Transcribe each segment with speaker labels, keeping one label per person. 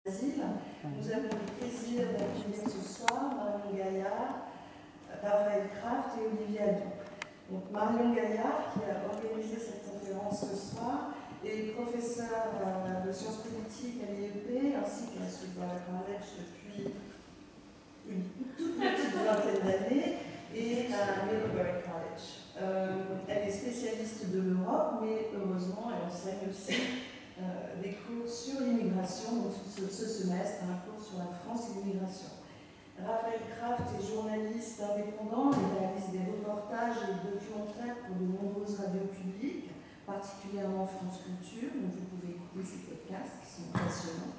Speaker 1: Nous avons le plaisir d'accueillir ce soir Marion Gaillard, Raphaël Kraft et Olivier Adon. Donc Marion Gaillard, qui a organisé cette conférence ce soir, est professeure de sciences politiques à l'IEP ainsi qu'à Sudbury College depuis une toute petite vingtaine d'années et à Middlebury College. Elle est spécialiste de l'Europe, mais heureusement, elle enseigne aussi des cours sur l'immigration, donc ce semestre, un cours sur la France et l'immigration. Raphaël Kraft est journaliste indépendant, il réalise des reportages et des documentaires pour de nombreuses radios publiques, particulièrement France Culture, dont vous pouvez écouter ces podcasts qui sont passionnants.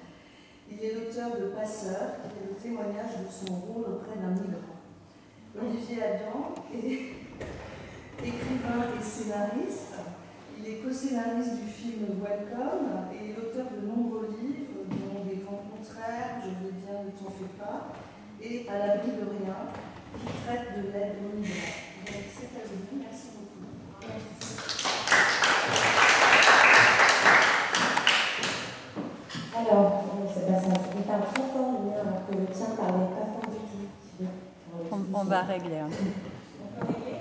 Speaker 1: Il est l'auteur de Passeur, qui est le témoignage de son rôle auprès d'un migrant. Olivier Adam est écrivain et scénariste. Il est co-scénariste du film Welcome et l'auteur de nombreux livres, dont Des vents contraires, Je vais bien, ne t'en fais pas, et À l'abri de rien, qui traite de l'aide aux migrants. Donc c'est à vous. Merci beaucoup. Merci.
Speaker 2: Alors, c'est un trop fort le mien, alors que le tien parlait pas fort du tout.
Speaker 3: On va régler.
Speaker 2: On peut régler ?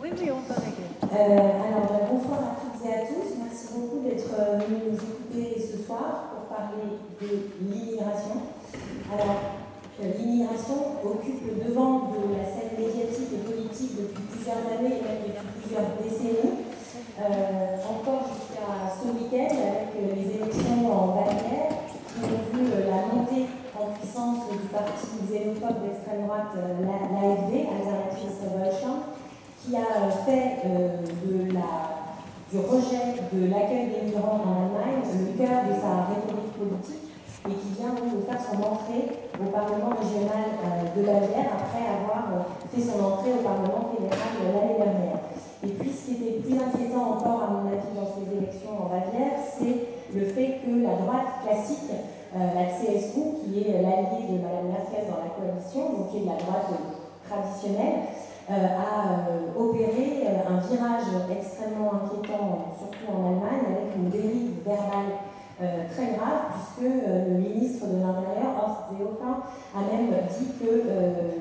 Speaker 3: Oui, on peut régler.
Speaker 2: Alors, bonsoir à toutes et à tous. Merci beaucoup d'être venus nous écouter ce soir pour parler de l'immigration. Alors, l'immigration occupe le devant de la scène médiatique et politique depuis plusieurs années et même depuis plusieurs décennies. Encore jusqu'à ce week-end avec les élections en Bavière qui ont vu la montée en puissance du parti xénophobe d'extrême droite, l'AfD, Alternatives für Deutschland, qui a fait du rejet de l'accueil des migrants en Allemagne le cœur de sa rhétorique politique et qui vient donc de faire son entrée au Parlement régional de Bavière après avoir fait son entrée au Parlement fédéral l'année dernière. Et puis ce qui était plus inquiétant encore à mon avis dans ces élections en Bavière, c'est le fait que la droite classique, la CSU, qui est l'alliée de Mme Merkel dans la coalition, donc qui est de la droite traditionnelle, a opéré un virage extrêmement inquiétant, surtout en Allemagne, avec une dérive verbale très grave, puisque le ministre de l'Intérieur, Horst Seehofer, a même dit que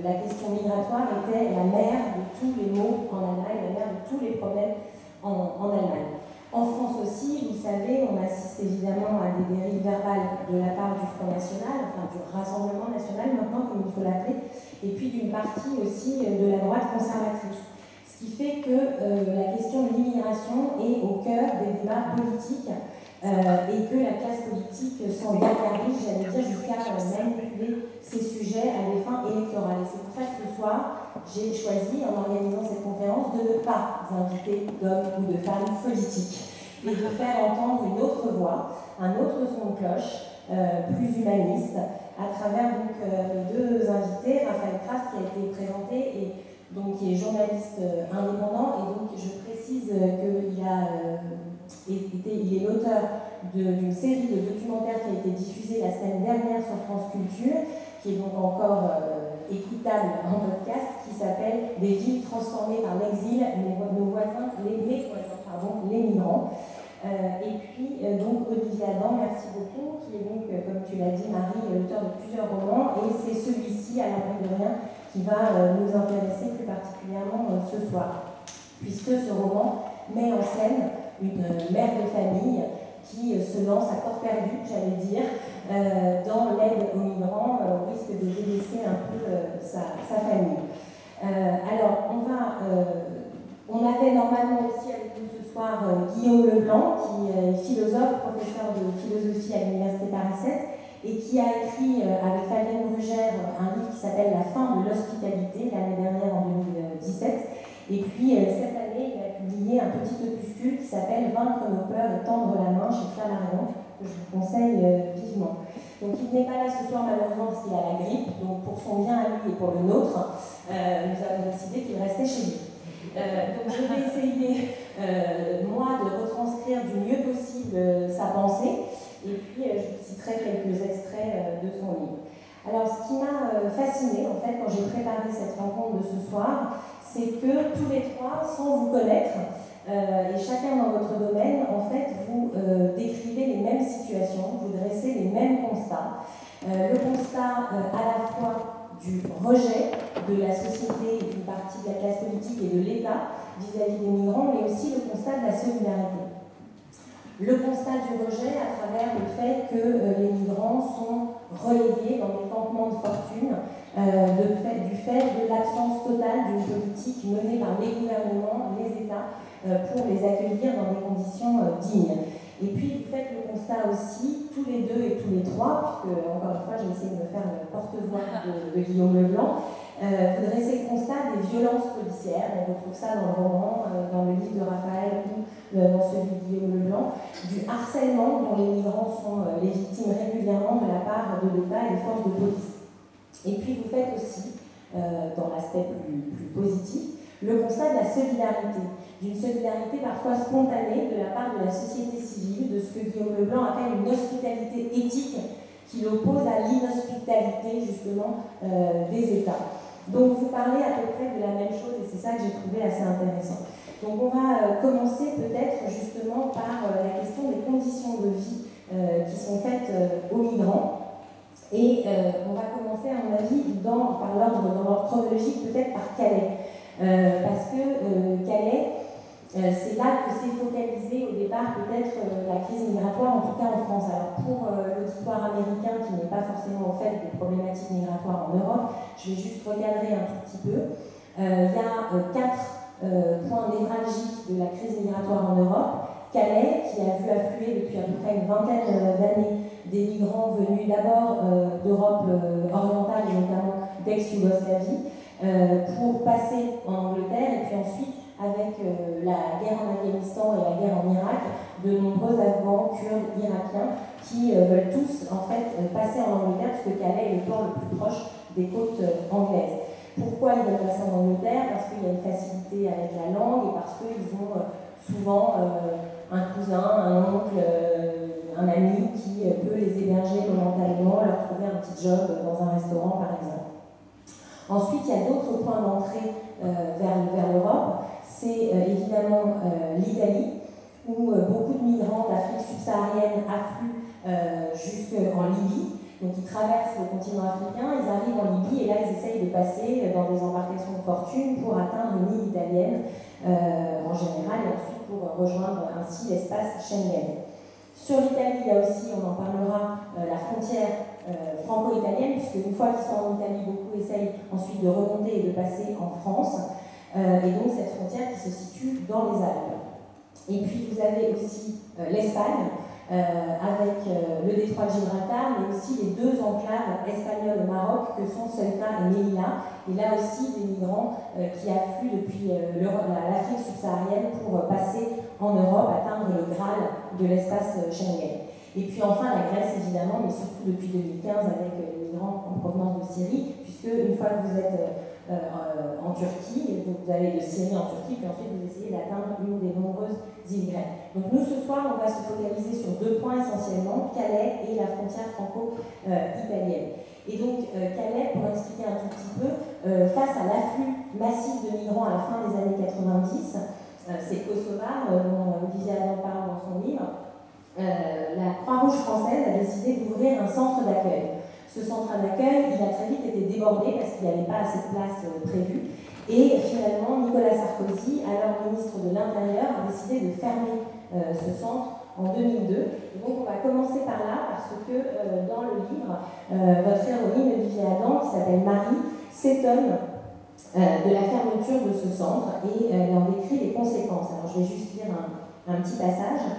Speaker 2: la question migratoire était la mère de tous les maux en Allemagne, la mère de tous les problèmes en Allemagne. En France aussi, vous savez, on assiste évidemment à des dérives verbales de la part du Front National, enfin du Rassemblement National maintenant, comme il faut l'appeler, et puis d'une partie aussi de la droite conservatrice. Ce qui fait que la question de l'immigration est au cœur des débats politiques et que la classe politique s'en gargarise, j'allais dire, jusqu'à manipuler ces sujets à des fins électorales. Et c'est pour ça que ce soir, j'ai choisi, en organisant cette conférence, de ne pas inviter d'hommes ou de femmes politiques, mais de faire entendre une autre voix, un autre son de cloche, plus humaniste, à travers donc les deux invités, Raphaël Kraft qui a été présenté et donc qui est journaliste indépendant, et donc je précise il est l'auteur d'une série de documentaires qui a été diffusée la semaine dernière sur France Culture, qui est donc encore écoutable en podcast, qui s'appelle Des villes transformées par l'exil, les migrants. Et puis donc Olivier Adam, merci beaucoup, qui est donc, comme tu l'as dit Marie, l'auteur de plusieurs romans, et c'est celui-ci, À l'abri de rien, qui va nous intéresser plus particulièrement ce soir, puisque ce roman met en scène une mère de famille qui se lance à corps perdu, j'allais dire, dans l'aide aux migrants, au risque de délaisser un peu sa famille. Alors, on avait normalement aussi avec nous ce soir Guillaume Leblanc, qui est philosophe, professeur de philosophie à l'Université Paris 7, et qui a écrit avec Fabienne Brugère un livre qui s'appelle La fin de l'hospitalité, l'année dernière en 2017. Et puis cette année, il a publié un petit opuscule qui s'appelle Vaincre nos peurs et tendre la main chez Flammarion, que je vous conseille vivement. Donc il n'est pas là ce soir malheureusement parce qu'il a la grippe, donc pour son bien à lui et pour le nôtre, nous avons décidé qu'il restait chez lui. Donc je vais essayer, moi, de retranscrire du mieux possible sa pensée, et puis je vous citerai quelques extraits de son livre. Alors ce qui m'a fascinée en fait quand j'ai préparé cette rencontre de ce soir, c'est que tous les trois, sans vous connaître, et chacun dans votre domaine, en fait, vous décrivez les mêmes situations, vous dressez les mêmes constats. Le constat à la fois du rejet de la société, d'une partie de la classe politique et de l'État vis-à-vis des migrants, mais aussi le constat de la solidarité. Le constat du rejet à travers le fait que les migrants sont relégués dans des campements de fortune du fait de l'absence totale d'une politique menée par les gouvernements, les États, pour les accueillir dans des conditions dignes. Et puis vous faites le constat aussi, tous les deux et tous les trois, puisque encore une fois j'ai essayé de me faire le porte-voix de Guillaume Leblanc, vous dressez le constat des violences policières, on retrouve ça dans le roman, dans le livre de Raphaël ou dans celui de Guillaume Leblanc, du harcèlement dont les migrants sont les victimes régulièrement de la part de l'État et des forces de police. Et puis vous faites aussi, dans l'aspect plus positif, le constat de la solidarité, d'une solidarité parfois spontanée de la part de la société civile, de ce que Guillaume Leblanc appelle une hospitalité éthique qui l'oppose à l'inhospitalité justement des États. Donc vous parlez à peu près de la même chose et c'est ça que j'ai trouvé assez intéressant. Donc on va commencer peut-être justement par la question des conditions de vie qui sont faites aux migrants. Et on va commencer à mon avis par l'ordre chronologique, peut-être par Calais. Parce que Calais, c'est là que s'est focalisée au départ peut-être la crise migratoire, en tout cas en France. Alors pour l'auditoire américain qui n'est pas forcément au fait des problématiques migratoires en Europe, je vais juste recadrer un tout petit peu. Il y a 4 points névralgiques de la crise migratoire en Europe. Calais, qui a vu affluer depuis à peu près une vingtaine d'années des migrants venus d'abord d'Europe orientale et notamment d'ex-Yougoslavie, pour passer en Angleterre et puis ensuite avec la guerre en Afghanistan et la guerre en Irak, de nombreux Afghans, Kurdes, Irakiens qui veulent tous en fait passer en Angleterre parce que Calais est le port le plus proche des côtes anglaises. Pourquoi ils veulent passer en Angleterre? Parce qu'il y a une facilité avec la langue et parce qu'ils ont souvent un cousin, un oncle, un ami qui peut les héberger momentanément, leur trouver un petit job dans un restaurant par exemple. Ensuite, il y a d'autres points d'entrée vers l'Europe. C'est évidemment l'Italie, où beaucoup de migrants d'Afrique subsaharienne affluent jusqu'en Libye. Donc ils traversent le continent africain, ils arrivent en Libye et là ils essayent de passer dans des embarcations de fortune pour atteindre une île italienne en général et ensuite pour rejoindre ainsi l'espace Schengen. Sur l'Italie, il y a aussi, on en parlera, la frontière franco-italienne, puisque une fois qu'ils sont en Italie, beaucoup essayent ensuite de remonter et de passer en France. Et donc cette frontière qui se situe dans les Alpes. Et puis vous avez aussi l'Espagne, avec le détroit de Gibraltar, mais aussi les 2 enclaves espagnoles au Maroc que sont Ceuta et Melilla. Et là aussi des migrants qui affluent depuis l'Afrique subsaharienne pour passer en Europe, atteindre le Graal de l'espace Schengen. Et puis enfin la Grèce évidemment, mais surtout depuis 2015 avec les migrants en provenance de Syrie, puisque une fois que vous êtes en Turquie, vous allez de Syrie en Turquie, puis ensuite vous essayez d'atteindre une des nombreuses îles grecques. Donc nous ce soir on va se focaliser sur 2 points essentiellement, Calais et la frontière franco-italienne. Et donc Calais, pour expliquer un tout petit peu, face à l'afflux massif de migrants à la fin des années 90, c'est Kosovar, dont Olivier Adam parle dans son livre, la Croix-Rouge française a décidé d'ouvrir un centre d'accueil. Ce centre d'accueil, il a très vite été débordé parce qu'il n'y avait pas assez de place prévue. Et finalement, Nicolas Sarkozy, alors ministre de l'Intérieur, a décidé de fermer ce centre en 2002. Et donc on va commencer par là parce que dans le livre, votre héroïne, Olivier Adam, qui s'appelle Marie, s'étonne de la fermeture de ce centre et elle en décrit les conséquences. Alors je vais juste lire un petit passage.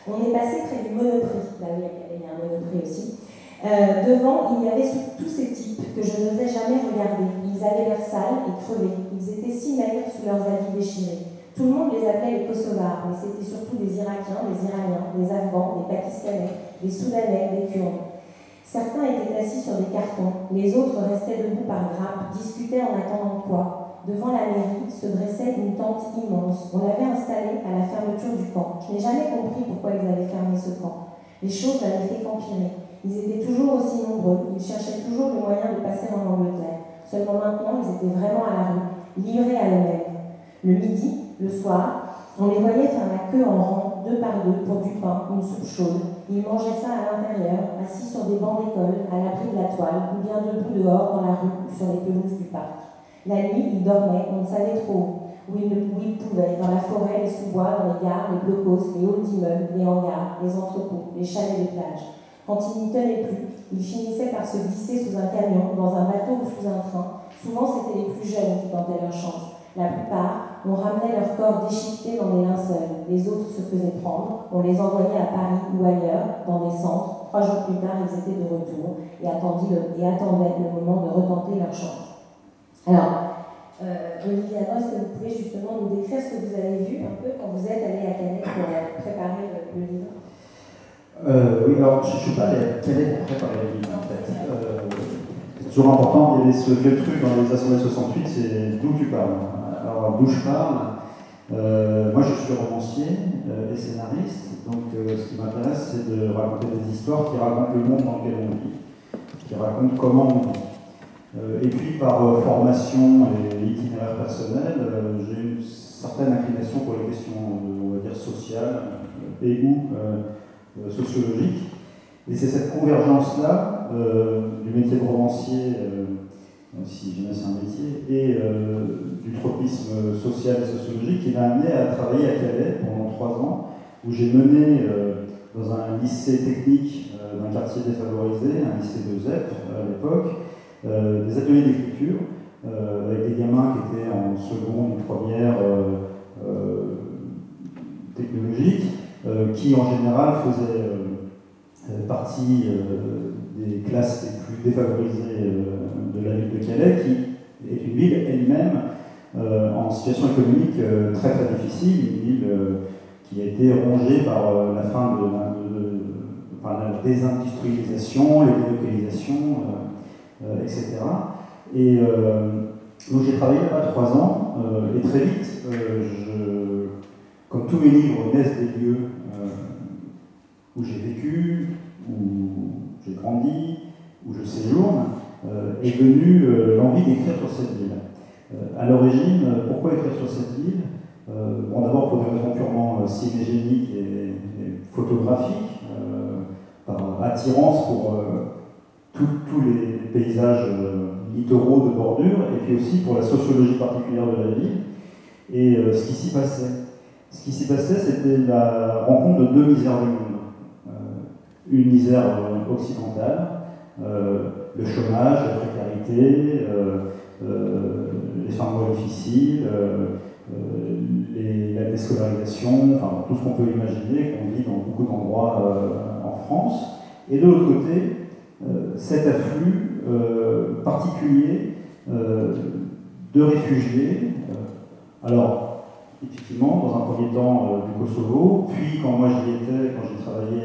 Speaker 2: On est passé près du Monoprix, là il y a un Monoprix aussi. Devant, il y avait tous ces types que je n'osais jamais regarder. Ils avaient l'air sales et crevés. Ils étaient si maigres sous leurs habits déchirés. Tout le monde les appelait les Kosovars, mais c'était surtout des Irakiens, des Iraniens, des Afghans, des Pakistanais, des Soudanais, des Kurdes. Certains étaient assis sur des cartons, les autres restaient debout par grappes, discutaient en attendant quoi? Devant la mairie se dressait une tente immense. On l'avait installée à la fermeture du camp. Je n'ai jamais compris pourquoi ils avaient fermé ce camp. Les choses n'avaient fait qu'empirer. Ils étaient toujours aussi nombreux. Ils cherchaient toujours le moyen de passer en Angleterre. Seulement maintenant, ils étaient vraiment à la rue, livrés à eux-mêmes. Le midi, le soir, On les voyait faire la queue en rang, 2 par 2, pour du pain, une soupe chaude. Ils mangeaient ça à l'intérieur, assis sur des bancs d'école, à l'abri de la toile, ou bien debout dehors dans la rue ou sur les pelouses du parc. La nuit, ils dormaient, on ne savait trop où ils pouvaient, dans la forêt, les sous-bois, dans les gares, les blocos, les halls d'immeubles, les hangars, les entrepôts, les chalets de plage. Quand ils n'y tenaient plus, ils finissaient par se glisser sous un camion, dans un bateau ou sous un train. Souvent, c'était les plus jeunes qui tentaient leur chance. La plupart, on ramenait leur corps déchiquetés dans des linceuls. Les autres se faisaient prendre, on les envoyait à Paris ou ailleurs, dans des centres. 3 jours plus tard, ils étaient de retour et attendaient le moment de retenter leur chance. Alors, Olivier Adrien, est-ce que vous pouvez justement nous décrire ce que vous avez vu un peu quand vous êtes allé à Calais pour préparer le livre?
Speaker 4: Oui, alors je ne suis pas allé à Calais pour préparer le livre en fait. C'est toujours important, il y avait ce vieux truc dans les assemblées 68, c'est d'où tu parles. Alors d'où je parle, moi je suis romancier et scénariste, donc ce qui m'intéresse c'est de raconter des histoires qui racontent le monde dans lequel on vit, qui racontent comment on vit. Et puis par formation et itinéraire personnel, j'ai une certaine inclination pour les questions, on va dire, sociales et ou sociologiques. Et c'est cette convergence-là du métier de romancier, si jamais c'est un métier, et du tropisme social et sociologique qui m'a amené à travailler à Calais pendant 3 ans, où j'ai mené dans un lycée technique d'un quartier défavorisé, un lycée de ZEP à l'époque, des ateliers d'écriture avec des gamins qui étaient en seconde ou première technologique, qui en général faisaient partie des classes les plus défavorisées de la ville de Calais, qui est une ville elle-même en situation économique très très difficile, une ville qui a été rongée par la fin par la désindustrialisation, les délocalisations, etc. Et donc j'ai travaillé là-bas 3 ans, et très vite, comme tous mes livres naissent des lieux où j'ai vécu, où j'ai grandi, où je séjourne, est venue l'envie d'écrire sur cette ville. À l'origine, pourquoi écrire sur cette ville? Bon, d'abord pour des raisons purement cinégéniques et photographiques, par attirance pour tous les paysages littoraux de bordure, et puis aussi pour la sociologie particulière de la ville et ce qui s'y passait. Ce qui s'y passait, c'était la rencontre de 2 misères du monde. Une misère occidentale, le chômage, la précarité, les fins de mois difficiles, la déscolarisation, enfin tout ce qu'on peut imaginer, qu'on vit dans beaucoup d'endroits en France. Et de l'autre côté, cet afflux particulier de réfugiés. Alors, effectivement, dans un premier temps du Kosovo, puis quand moi j'y étais, quand j'ai travaillé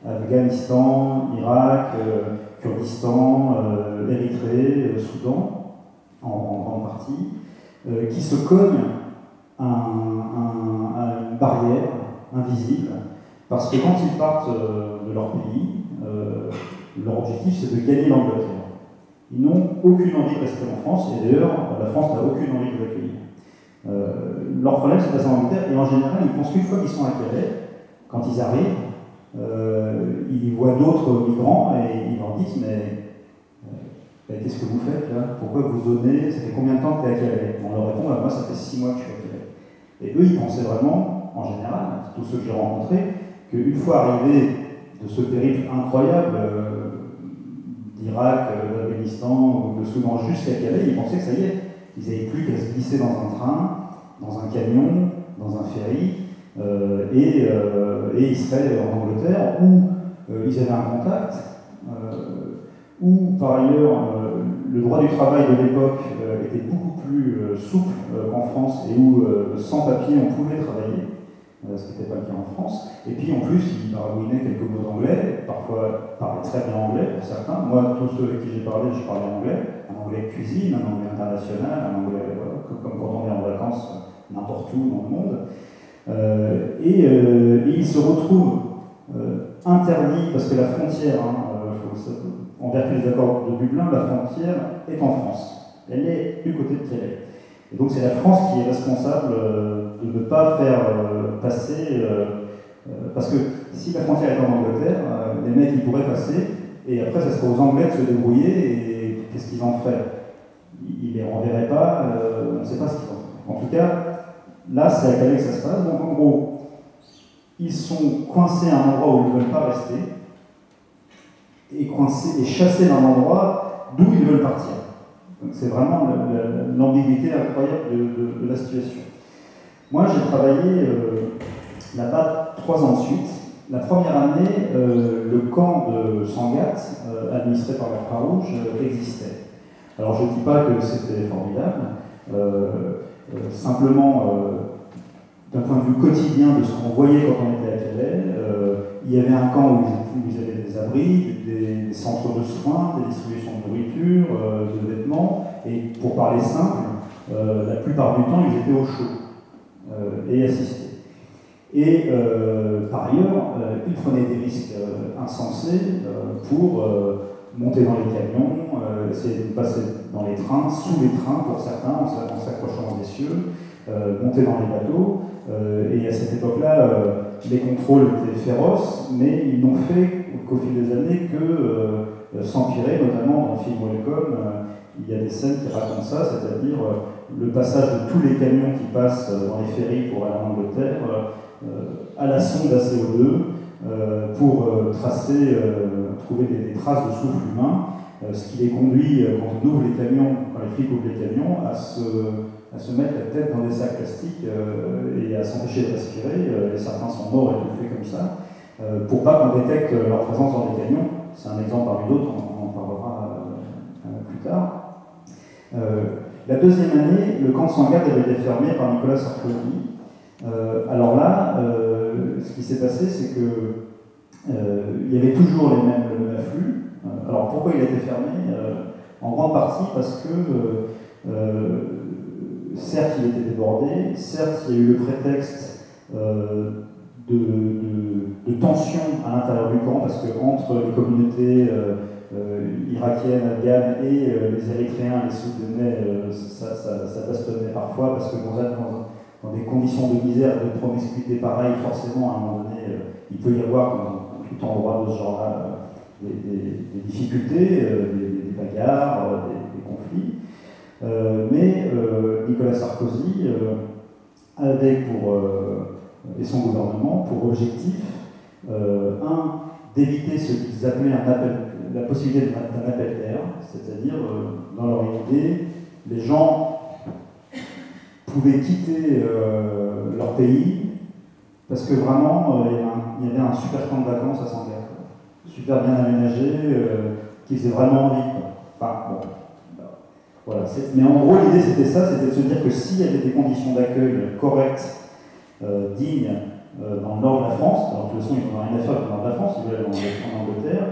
Speaker 4: Afghanistan, Irak, Kurdistan, Érythrée, Soudan, en grande partie, qui se cognent à une barrière invisible, parce que quand ils partent de leur pays, leur objectif c'est de gagner l'Angleterre. Ils n'ont aucune envie de rester en France, et d'ailleurs la France n'a aucune envie de les accueillir. Leur problème c'est de passer en Angleterre, et en général ils pensent qu'une fois qu'ils sont à Calais, quand ils arrivent, ils voient d'autres migrants et ils leur disent mais qu'est-ce que vous faites là? Pourquoi vous zonez? Ça fait combien de temps que tu es à Calais? On leur répond, moi ça fait 6 mois que je suis à Calais. Et eux ils pensaient vraiment, en général, tous ceux que j'ai rencontrés, qu'une fois arrivés de ce périple incroyable d'Irak, d'Afghanistan ou de Soudan jusqu'à Calais, ils pensaient que ça y est, ils n'avaient plus qu'à se glisser dans un train, dans un camion, dans un ferry, et ils seraient en Angleterre, où ils avaient un contact, où par ailleurs le droit du travail de l'époque était beaucoup plus souple qu'en France, et où sans papier on pouvait travailler, ce qui n'était pas le cas en France. Et puis en plus, ils baragouinaient quelques mots d'anglais, parfois parlaient très bien anglais pour certains. Moi, tous ceux avec qui j'ai parlé, je parlais anglais, un anglais de cuisine, un anglais international, un anglais comme quand on est en vacances n'importe où dans le monde. Et ils se retrouvent interdits, parce que la frontière, en vertu des accords de Dublin, la frontière est en France. Elle est du côté de Calais. Et donc c'est la France qui est responsable de ne pas faire passer... parce que si la frontière est en Angleterre, les mecs ils pourraient passer, et après ça serait aux Anglais de se débrouiller, et qu'est-ce qu'ils en feraient? Ils les renverraient pas, on ne sait pas ce qu'ils en feraient. En tout cas, là c'est à Calais que ça se passe, donc en gros, ils sont coincés à un endroit où ils ne veulent pas rester, et coincés et chassés d'un endroit d'où ils veulent partir. Donc c'est vraiment l'ambiguïté incroyable de la situation. Moi j'ai travaillé là-bas 3 ans de suite. La première année, le camp de Sangatte, administré par la Croix-Rouge, existait. Alors je ne dis pas que c'était formidable, simplement d'un point de vue quotidien de ce qu'on voyait quand on était à Calais, il y avait un camp où ils avaient des abris, des centres de soins, des distributions de nourriture, de vêtements, et pour parler simple, la plupart du temps ils étaient au chaud et assistés. Et par ailleurs, ils prenaient des risques insensés pour monter dans les camions, essayer de passer dans les trains, sous les trains pour certains, en s'accrochant aux essieux, monter dans les bateaux. Et à cette époque-là, les contrôles étaient féroces, mais ils n'ont fait qu'au fil des années que s'empirer, notamment dans le film Welcome. Il y a des scènes qui racontent ça, c'est-à-dire le passage de tous les camions qui passent dans les ferries pour aller en Angleterre à la sonde à CO2 pour trouver des traces de souffle humain, ce qui les conduit, quand on ouvre les camions, quand les flics ouvrent les camions, à se mettre la tête dans des sacs plastiques et à s'empêcher de respirer. Et certains sont morts étouffés comme ça, pour pas qu'on détecte leur présence dans les camions. C'est un exemple parmi d'autres, on en parlera plus tard. La deuxième année, le camp de Sangatte avait été fermé par Nicolas Sarkozy. Alors là, ce qui s'est passé, c'est que il y avait toujours le même afflux. Alors pourquoi il a été fermé? En grande partie parce que certes il était débordé, certes il y a eu le prétexte de tensions à l'intérieur du camp, parce que entre les communautés irakiennes, afghanes et les Érythréens, les Soudanais, ça bastonnait parfois, parce que dans des conditions de misère, de promiscuité pareille, forcément, à un moment donné, il peut y avoir, dans tout endroit de ce genre-là, des difficultés, des bagarres, des conflits. Mais Nicolas Sarkozy avait et son gouvernement pour objectif, d'éviter ce qu'ils appelaient la possibilité d'un appel d'air, c'est-à-dire, dans leur idée, les gens pouvaient quitter leur pays parce que vraiment il y avait un super camp de vacances à Sangatte, super bien aménagé, qui faisait vraiment envie. Enfin bon, voilà. Mais en gros l'idée c'était ça, c'était de se dire que s'il y avait des conditions d'accueil correctes, dignes dans le nord de la France, alors de toute façon ils n'ont rien à faire avec le nord de la France, ils veulent aller en Angleterre,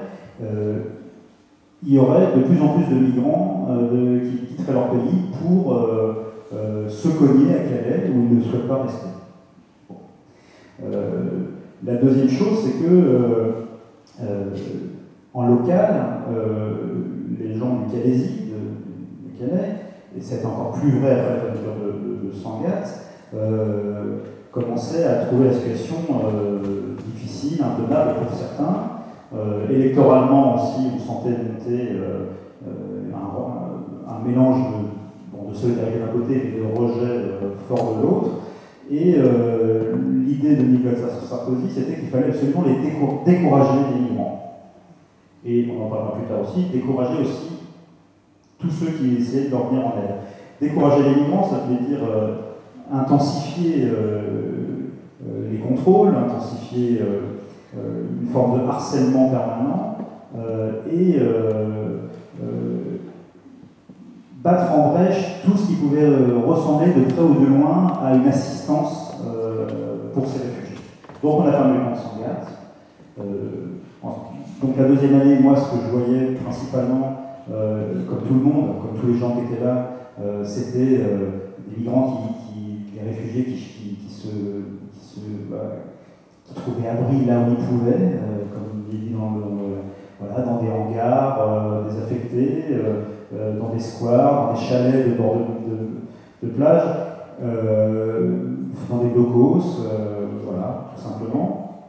Speaker 4: il y aurait de plus en plus de migrants qui quitteraient leur pays pour se cogner à Calais où ils ne souhaitent pas rester. Bon. La deuxième chose, c'est que en local, les gens du Calaisis, de Calais, et c'est encore plus vrai après la fermeture de Sangatte, commençaient à trouver la situation difficile, intenable pour certains. Électoralement aussi, on sentait monter un mélange de solidarité d'un côté et de rejet fort de l'autre. Et l'idée de Nicolas Sarkozy, c'était qu'il fallait absolument les décourager les migrants. Et on en parlera plus tard aussi, décourager aussi tous ceux qui essayaient de leur venir en aide. Décourager les migrants, ça veut dire intensifier les contrôles, intensifier une forme de harcèlement permanent et battre en brèche tout ce qui pouvait ressembler de près ou de loin à une assistance pour ces réfugiés. Donc on a fermé le camp de Sangatte. Donc la deuxième année, moi ce que je voyais principalement, comme tout le monde, comme tous les gens qui étaient là, c'était des migrants, des réfugiés qui trouvaient abri là où ils pouvaient, comme il dit dans des hangars, désaffectés, dans des squares, dans des chalets de bord de plage. dans des blocos, voilà, tout simplement,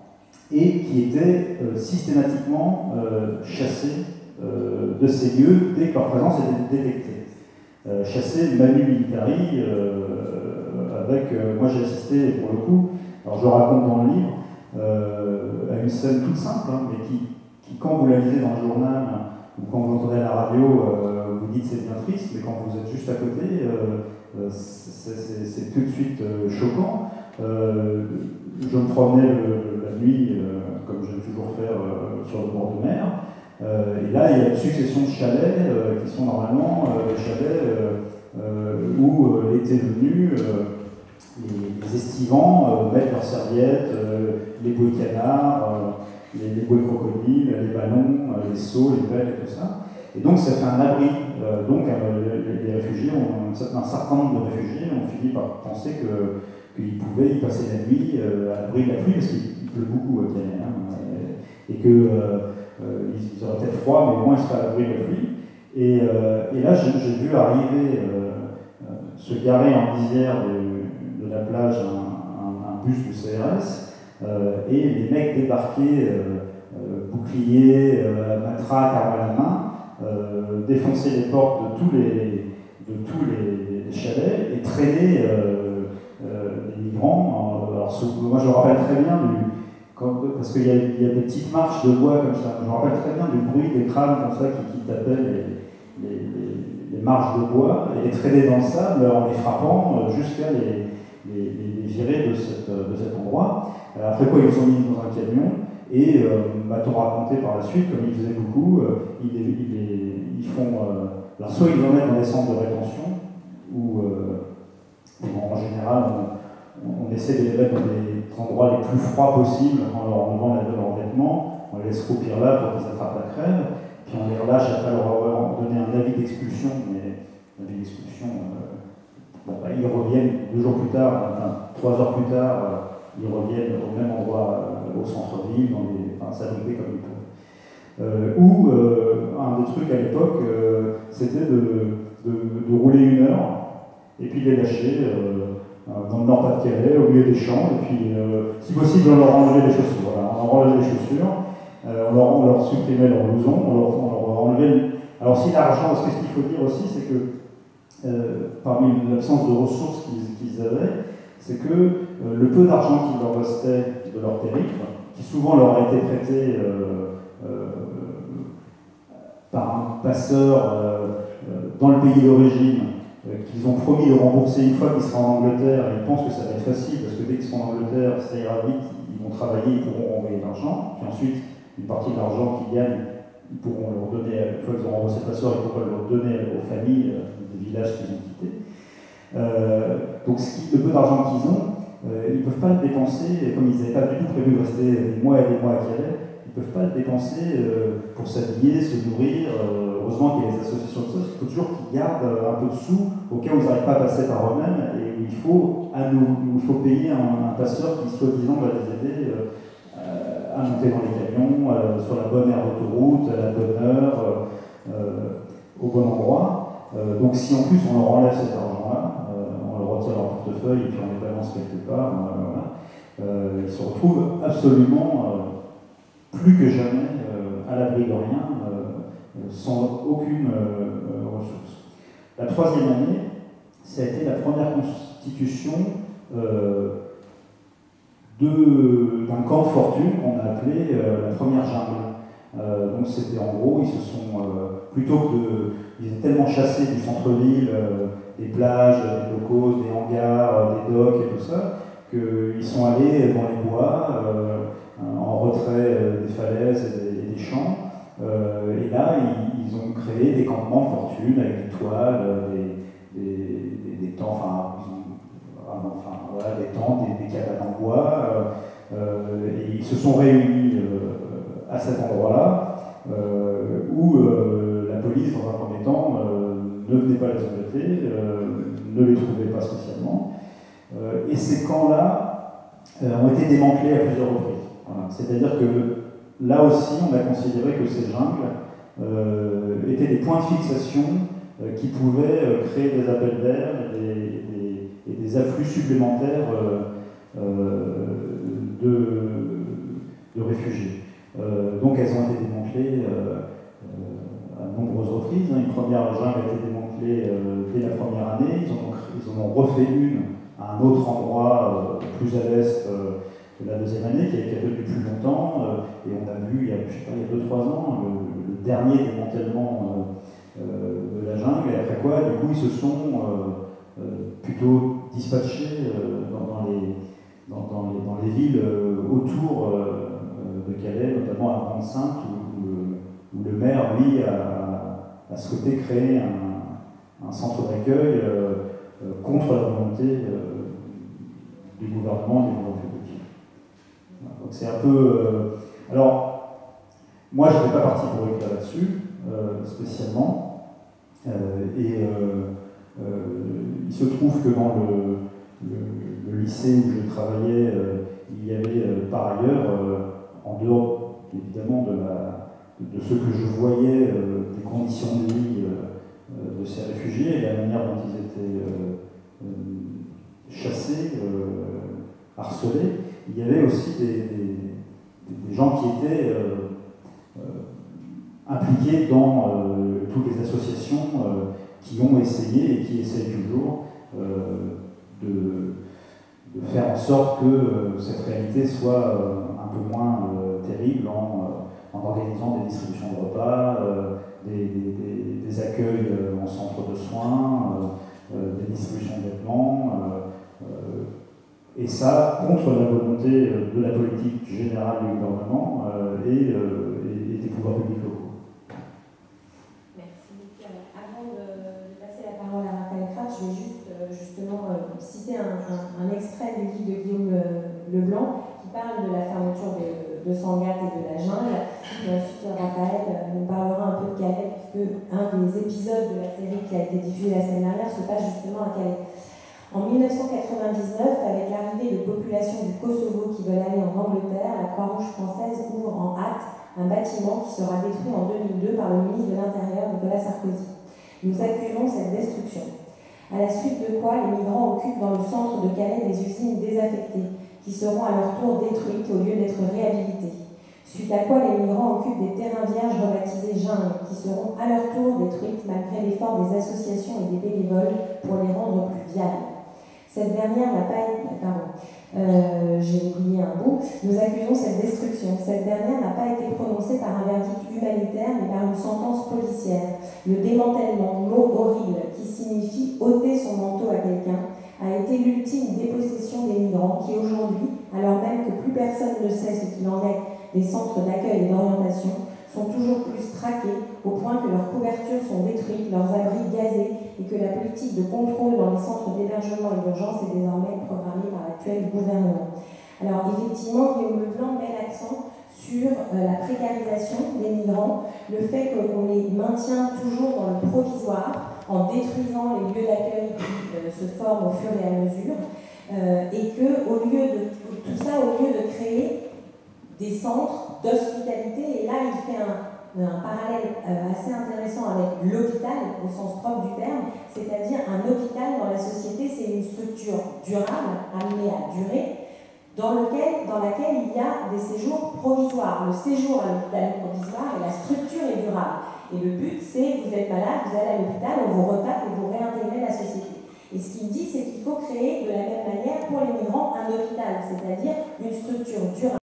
Speaker 4: et qui étaient systématiquement chassés de ces lieux dès que leur présence était détectée. Chassés manu militari, moi j'ai assisté pour le coup, alors je le raconte dans le livre, à une scène toute simple, hein, mais qui quand vous la lisez dans le journal ou quand vous entendez à la radio, vous dites c'est bien triste, mais quand vous êtes juste à côté, c'est tout de suite choquant. Je me promenais la nuit, comme j'aime toujours faire, sur le bord de mer, et là il y a une succession de chalets qui sont normalement des chalets où l'été venu, les estivants mettent leurs serviettes, les bouées canards, les bouées crocodiles, les ballons, les seaux, les pelles et tout ça. Et donc ça fait un abri. Les réfugiés, un certain nombre de réfugiés ont fini par penser qu'ils pouvaient y passer la nuit à l'abri de la pluie, parce qu'il pleut beaucoup à Calais, et qu'ils auraient peut-être froid, mais au moins ils seraient à l'abri de la pluie. Et là, j'ai vu arriver, se garer en lisière de la plage un bus du CRS, et les mecs débarquaient, boucliers, matraques, armes à la main, défoncer les portes de tous les chalets et traîner les migrants. Moi je me rappelle très bien parce qu'il y a des petites marches de bois comme ça. Je me rappelle très bien du bruit des crânes comme ça qui tapaient les marches de bois et les traîner dans le sable en les frappant jusqu'à les virer de cet endroit. Après quoi, ils les ont mis dans un camion et m'a-t-on raconté par la suite, comme ils faisaient beaucoup, ils font. Alors soit ils en mettent dans des centres de rétention, où en général on essaie de les mettre dans des endroits les plus froids possibles en leur enlevant leurs vêtements, on les laisse croupir là pour qu'ils attrapent la crève, puis on les relâche après leur avoir donné un avis d'expulsion, mais l'avis d'expulsion, ils reviennent 2 jours plus tard, 3 heures plus tard, ils reviennent au même endroit, au centre-ville, s'abriter comme ils peuvent. Un des trucs à l'époque, c'était de rouler 1 heure, et puis les lâcher dans le Nord-Pas-de-Calais, au milieu des champs, et puis, si possible, on leur enlevait les chaussures. Voilà, on leur enlevait les chaussures, on leur supprimait leur blouson, on leur enlevait. Alors, si l'argent, ce qu'il faut dire aussi, c'est que parmi l'absence de ressources qu'ils avaient, c'est que le peu d'argent qu'il leur restait de leur périple, qui souvent leur a été prêté par un passeur dans le pays d'origine, qu'ils ont promis de rembourser une fois qu'ils seront en Angleterre, et ils pensent que ça va être facile, parce que dès qu'ils seront en Angleterre, ça ira vite, ils vont travailler, ils pourront envoyer de l'argent, puis ensuite, une partie de l'argent qu'ils gagnent, ils pourront leur donner, une fois qu'ils auront remboursé le passeur, ils pourront leur donner aux familles des villages qu'ils ont quittés. Donc le peu d'argent qu'ils ont, ils ne peuvent pas le dépenser, comme ils n'avaient pas du tout prévu de rester des mois et des mois à Calais, ils ne peuvent pas le dépenser pour s'habiller, se nourrir. Heureusement qu'il y a les associations de ça, il faut toujours qu'ils gardent un peu de sous au cas où ils n'arrivent pas à passer par eux-mêmes et où il faut payer un passeur qui, soi-disant, va les aider à monter dans les camions, sur la bonne aire d'autoroute, à la bonne heure, au bon endroit. Donc si en plus on leur enlève cet argent-là, on leur retire leur portefeuille et puis on les balance quelque part, ils se retrouvent absolument plus que jamais à l'abri de rien, sans aucune ressource. La 3e année, ça a été la première constitution d'un camp de fortune qu'on a appelé la première jungle. Donc c'était en gros, ils se sont, ils étaient tellement chassés du centre-ville, des plages, des locaux, des hangars, des docks et tout ça, qu'ils sont allés dans les bois, en retrait des falaises et des champs. Et là, ils ont créé des campements de fortune avec des toiles, des tents, des tentes, des cabanes en bois. Et ils se sont réunis à cet endroit-là, où la police, dans un premier temps, ne venait pas les embêter, ne les trouvait pas spécialement. Et ces camps-là ont été démantelés à plusieurs reprises. Voilà. C'est-à-dire que là aussi, on a considéré que ces jungles étaient des points de fixation qui pouvaient créer des appels d'air et des des afflux supplémentaires de réfugiés. Donc elles ont été démantelées à de nombreuses reprises. Une première jungle a été démantelée dès la première année. Ils en ont refait une à un autre endroit plus à l'est la deuxième année, qui a tenu plus longtemps. Et on a vu, il y a 2-3 ans, le dernier démantèlement de la jungle. Et après quoi, du coup, ils se sont plutôt dispatchés dans les villes autour de Calais, notamment à Grande-Synthe, où le maire, lui, a souhaité créer un centre d'accueil contre la volonté du gouvernement et des pouvoirs publics. Voilà, donc c'est un peu... alors, moi, je n'étais pas parti pour écrire là-dessus, spécialement. Il se trouve que dans le lycée où je travaillais, il y avait par ailleurs, en dehors évidemment de ce que je voyais des conditions de vie de ces réfugiés et la manière dont ils étaient chassés, harcelés, il y avait aussi des gens qui étaient impliqués dans toutes les associations qui ont essayé et qui essayent toujours de faire en sorte que cette réalité soit un peu moins terrible en organisant des distributions de repas, des accueils en centre de soins, des distributions de vêtements, et ça contre la volonté de la politique générale du gouvernement et des pouvoirs publics locaux.
Speaker 2: Merci. Avant de passer la parole à Raphaël Kratz, je vais juste justement citer un extrait du livre de Guillaume Leblanc qui parle de la fermeture de Sangatte et de la jungle. Et ensuite, Raphaël nous parlera un peu de Calais, puisque un des épisodes de la série qui a été diffusée la semaine dernière se passe justement à Calais. En 1999, avec l'arrivée de populations du Kosovo qui veulent aller en Angleterre, la Croix-Rouge française ouvre en hâte un bâtiment qui sera détruit en 2002 par le ministre de l'Intérieur, Nicolas Sarkozy. Nous accusons cette destruction. À la suite de quoi, les migrants occupent dans le centre de Calais des usines désaffectées, qui seront à leur tour détruites au lieu d'être réhabilitées. Suite à quoi, les migrants occupent des terrains vierges rebaptisés jungles, qui seront à leur tour détruites malgré l'effort des associations et des bénévoles pour les rendre plus viables. Cette dernière n'a pas été... j'ai oublié un bout. Nous accusons cette destruction. Cette dernière n'a pas été prononcée par un verdict humanitaire, mais par une sentence policière. Le démantèlement, mot horrible, qui signifie ôter son manteau à quelqu'un, a été l'ultime dépossession des migrants qui aujourd'hui, alors même que plus personne ne sait ce qu'il en est des centres d'accueil et d'orientation, sont toujours plus traqués au point que leurs couvertures sont détruites, leurs abris gazés et que la politique de contrôle dans les centres d'hébergement et d'urgence est désormais programmée par l'actuel gouvernement. Alors effectivement, Guillaume Leblanc met l'accent sur la précarisation des migrants, le fait qu'on les maintient toujours dans le provisoire en détruisant les lieux d'accueil qui se forment au fur et à mesure, et que au lieu de tout ça, au lieu de créer des centres d'hospitalité, et là il fait un parallèle assez intéressant avec l'hôpital au sens propre du terme, c'est-à-dire un hôpital dans la société, c'est une structure durable, amenée à durer, dans laquelle il y a des séjours provisoires. Le séjour à l'hôpital est provisoire et la structure est durable. Et le but, c'est, vous êtes malade, vous allez à l'hôpital, on vous retape et vous réintégrez la société. Et ce qu'il dit, c'est qu'il faut créer de la même manière pour les migrants un hôpital, c'est-à-dire une structure durable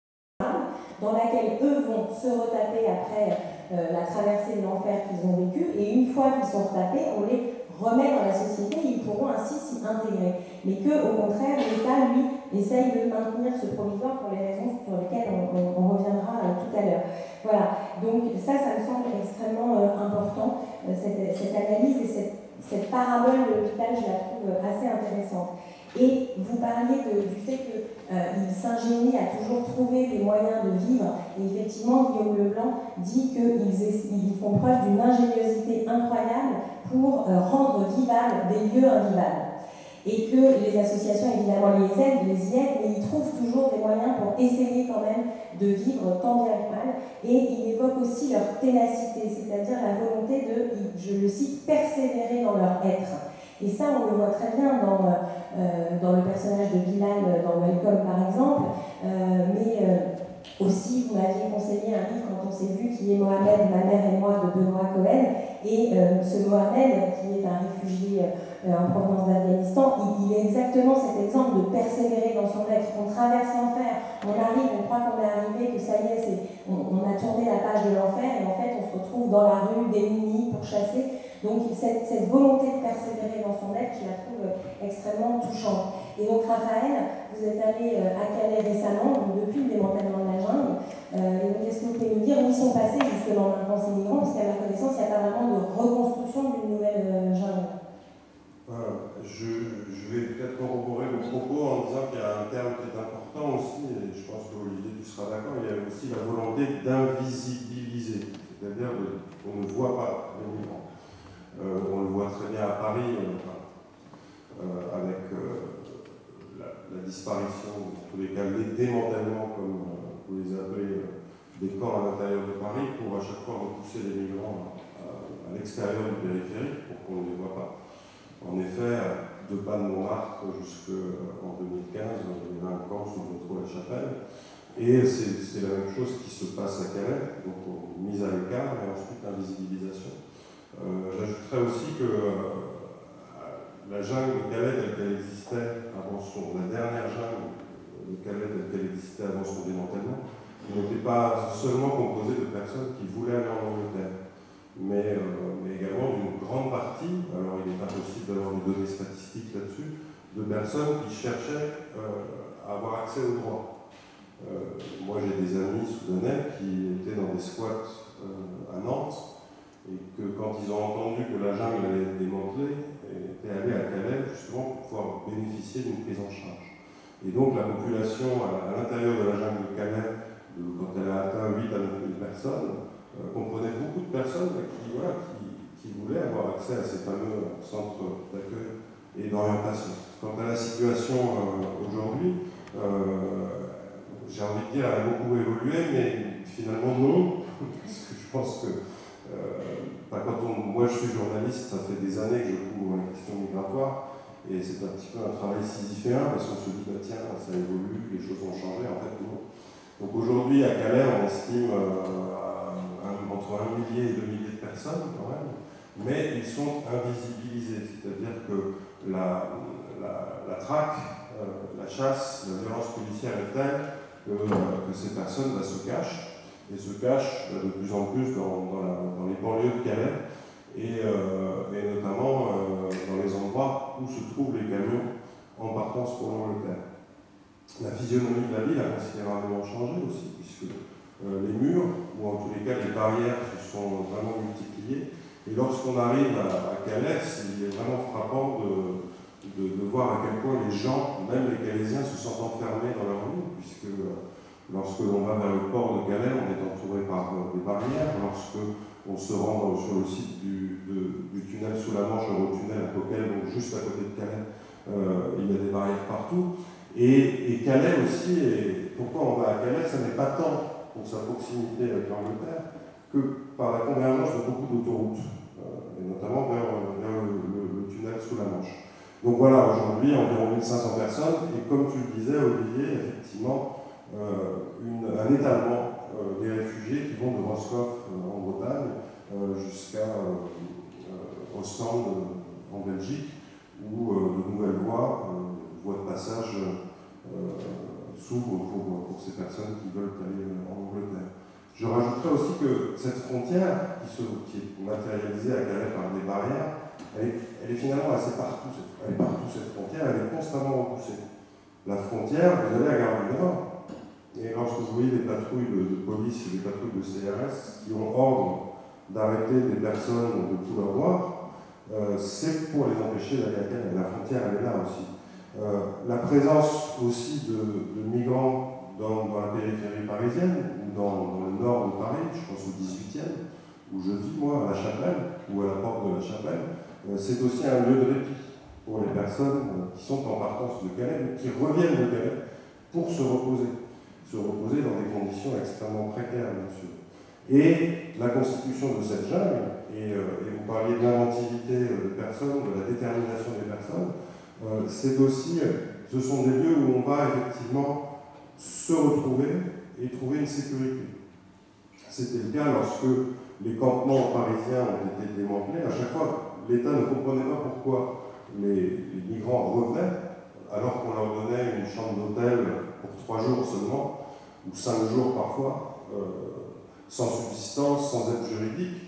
Speaker 2: dans laquelle eux vont se retaper après la traversée de l'enfer qu'ils ont vécu, et une fois qu'ils sont retapés, on les remet dans la société et ils pourront ainsi s'y intégrer. Mais qu'au contraire, l'État, lui, essaye de maintenir ce provisoire pour les raisons sur lesquelles on reviendra tout à l'heure. Voilà, donc ça me semble extrêmement important, cette analyse et cette parabole de l'hôpital, je la trouve assez intéressante. Et vous parliez du fait qu'il s'ingénie à toujours trouver des moyens de vivre. Et effectivement, Guillaume Leblanc dit qu'ils font preuve d'une ingéniosité incroyable pour rendre vivables des lieux invivables. Et que les associations, évidemment, les aident, les y aident, mais ils trouvent toujours des moyens pour essayer quand même de vivre tant bien que mal. Et il évoque aussi leur ténacité, c'est-à-dire la volonté de, je le cite, persévérer dans leur être. Et ça, on le voit très bien dans dans le personnage de Gillan dans Welcome par exemple, mais aussi vous m'aviez conseillé un livre quand on s'est vu qui est Mohamed, ma mère et moi de Benoît Cohen, et ce Mohamed qui est un réfugié en provenance d'Afghanistan, il est exactement cet exemple de persévérer dans son être. On traverse l'enfer, on arrive, on croit qu'on est arrivé, que ça y est, on a tourné la page de l'enfer, et en fait on se retrouve dans la rue démunis, pourchassés. Donc cette volonté de persévérer dans son être, je la trouve extrêmement touchante. Et donc Raphaël, vous êtes allé à Calais récemment, donc depuis le démantèlement de la jungle. Et donc est-ce que vous pouvez nous dire où ils sont passés justement maintenant ces migrants, parce qu'à ma connaissance, il n'y a pas vraiment de reconstruction d'une nouvelle jungle.
Speaker 5: Je vais peut-être corroborer vos propos en disant qu'il y a un terme qui est important aussi, et je pense qu'Olivier, tu seras d'accord, il y a aussi la volonté d'invisibiliser, c'est-à-dire qu'on ne voit pas les migrants. On le voit très bien à Paris, avec la disparition, en tous les cas, les démantèlements, comme vous les appelez, des camps à l'intérieur de Paris, pour à chaque fois repousser les migrants à l'extérieur du périphérique, pour qu'on ne les voit pas. En effet, de pas de Montmartre jusqu'en 2015, il y avait un camp sous le métro La Chapelle. Et c'est la même chose qui se passe à Calais, donc mise à l'écart et ensuite invisibilisation. J'ajouterais aussi que la jungle de Calais telle qu'elle existait avant la dernière jungle de Calais telle qu'elle existait avant son démantèlement, n'était pas seulement composée de personnes qui voulaient aller en Angleterre, mais également d'une grande partie, alors il est impossible d'avoir des données statistiques là-dessus, de personnes qui cherchaient à avoir accès aux droits. Moi j'ai des amis soudanais qui étaient dans des squats à Nantes, et que quand ils ont entendu que la jungle allait être démantelée, étaient allés à Calais justement pour pouvoir bénéficier d'une prise en charge. Et donc la population à l'intérieur de la jungle de Calais, quand elle a atteint 8 à 9 000 personnes, comprenait beaucoup de personnes qui voulaient avoir accès à ces fameux centres d'accueil et d'orientation. Quant à la situation aujourd'hui, j'ai envie de dire qu'elle a beaucoup évolué, mais finalement non, parce que je pense que moi je suis journaliste, ça fait des années que je couvre la question migratoire, et c'est un petit peu un travail sisyphéen, parce qu'on se dit, bah, tiens, ça évolue, les choses ont changé, en fait non. Donc aujourd'hui à Calais, on estime entre 1 millier et 2 milliers de personnes quand même, mais ils sont invisibilisés, c'est-à-dire que la traque, la chasse, la violence policière est telle que ces personnes se cachent, et se cachent de plus en plus dans les banlieues de Calais, et notamment dans les endroits où se trouvent les camions en partance pour l'Angleterre. La physionomie de la ville a considérablement changé aussi, puisque les murs, ou en tous les cas les barrières, se sont vraiment multipliées. Et lorsqu'on arrive à Calais, il est vraiment frappant de voir à quel point les gens, même les Calaisiens, se sentent enfermés dans leur ville, puisque lorsque l'on va vers le port de Calais, on est entouré par des barrières. Lorsque on se rend sur le site du tunnel sous la Manche, Eurotunnel, donc juste à côté de Calais, il y a des barrières partout. Et Calais aussi, et pourquoi on va à Calais, ce n'est pas tant pour sa proximité avec l'Angleterre que par la convergence de beaucoup d'autoroutes, et notamment vers le tunnel sous la Manche. Donc voilà, aujourd'hui, environ 1500 personnes, et comme tu le disais, Olivier, effectivement, un étalement des réfugiés qui vont de Roscoff en Bretagne jusqu'à Ostende en Belgique, où de nouvelles voies de passage s'ouvrent pour ces personnes qui veulent aller en Angleterre. Je rajouterais aussi que cette frontière, qui est matérialisée à Calais par des barrières, elle est finalement assez partout. Elle est partout, cette frontière, elle est constamment repoussée. La frontière, vous allez à Gare du Nord, et lorsque vous voyez des patrouilles de police et des patrouilles de CRS qui ont ordre d'arrêter des personnes de couleur noire, c'est pour les empêcher d'aller à Calais. La frontière, elle est là aussi. La présence aussi de migrants dans la périphérie parisienne, ou dans le nord de Paris, je pense au 18e, où je vis moi, à La Chapelle, ou à la porte de La Chapelle, c'est aussi un lieu de répit pour les personnes qui sont en partance de Calais, qui reviennent de Calais pour se reposer dans des conditions extrêmement précaires, bien sûr. Et la constitution de cette jungle, et vous parliez de l'inventivité des personnes, de la détermination des personnes, c'est aussi, ce sont des lieux où on va effectivement se retrouver et trouver une sécurité. C'était le cas lorsque les campements parisiens ont été démantelés. À chaque fois, l'État ne comprenait pas pourquoi les migrants revenaient, alors qu'on leur donnait une chambre d'hôtel pour 3 jours seulement, ou 5 jours parfois, sans subsistance, sans aide juridique.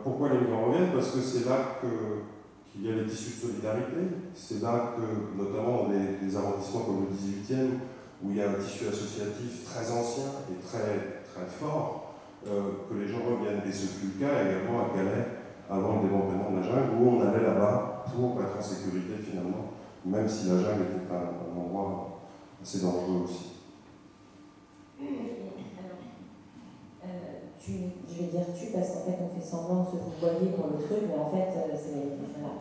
Speaker 5: Pourquoi les migrants reviennent? Parce que c'est là qu'il y a les tissus de solidarité, c'est là que, notamment dans des arrondissements comme le 18e, où il y a un tissu associatif très ancien et très, très fort, que les gens reviennent. Et ce fut le cas également à Calais, avant le démantèlement de la jungle, où on allait là-bas pour être en sécurité finalement, même si la jungle était un endroit assez dangereux aussi.
Speaker 2: Je vais dire tu parce qu'en fait on fait semblant de se vouvoyer pour le truc, mais en fait c'est. Voilà.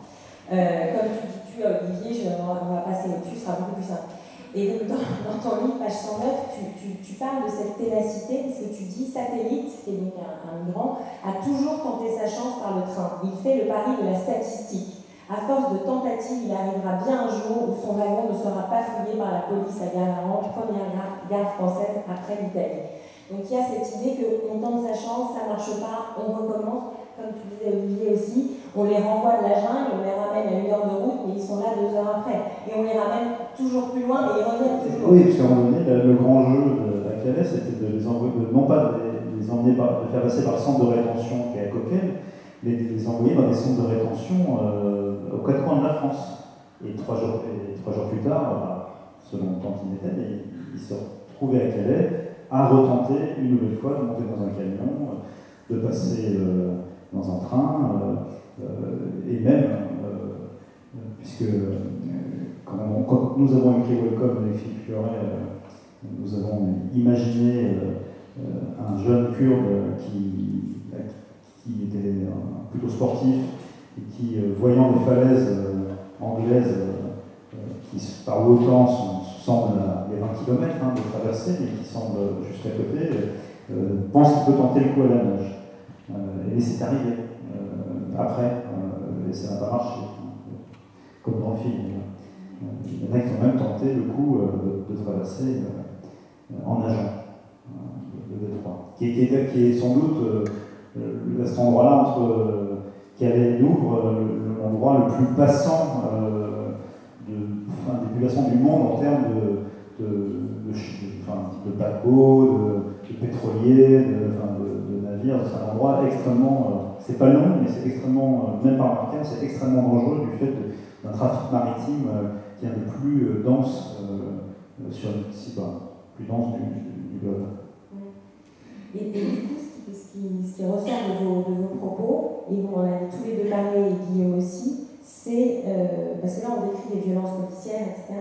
Speaker 2: Comme tu dis tu, Olivier, on va passer au tu, ce sera beaucoup plus simple. Et donc dans ton livre, page 109, tu parles de cette ténacité, parce que tu dis Satellite, qui est donc un migrant, a toujours tenté sa chance par le train. Il fait le pari de la statistique. À force de tentatives, il arrivera bien un jour où son wagon ne sera pas fouillé par la police à Gare-Arange, première gare française après l'Italie. Donc il y a cette idée qu'on tente sa chance, ça ne marche pas, on recommence. Comme tu disais Olivier aussi, on les renvoie de la jungle, on les ramène à 1 heure de route, mais ils sont là 2 heures après. Et on les ramène toujours plus loin, mais ils reviennent toujours.
Speaker 4: Oui, parce qu'à un moment donné, le grand jeu à Calais, c'était de les envoyer, non pas de les emmener de faire passer par le centre de rétention qui est à Coquel, mais de les envoyer dans des centres de rétention aux 4 coins de la France. Et 3 jours plus tard, enfin, selon le temps qu'ils mettaient, ils se retrouvaient à Calais à retenter une nouvelle fois de monter dans un camion, de passer dans un train, et même, puisque quand nous avons écrit Welcome avec Philippe Fleuret, nous avons imaginé un jeune kurde qui était plutôt sportif et qui, voyant des falaises anglaises qui par le haut temps semblent à 20 km de traversée, mais qui semblent juste à côté, pense qu'il peut tenter le coup à la nage. Et c'est arrivé après, et ça n'a pas marché, comme dans le film. Il y en a qui ont même tenté le coup de traverser en nageant le détroit, qui est sans doute à cet endroit-là entre Calais et Douvres, l'endroit le plus passant des populations du monde en termes de paquebots, de pétroliers, de navires. C'est un endroit extrêmement, c'est pas long, mais c'est extrêmement, même par marqueur, c'est extrêmement dangereux du fait d'un trafic maritime qui est un des plus denses plus dense du globe.
Speaker 2: Et du coup, ce qui ressort de vos propos, et vous en avez tous les deux parlé, et Guillaume aussi, c'est, parce que là on décrit les violences policières, etc.,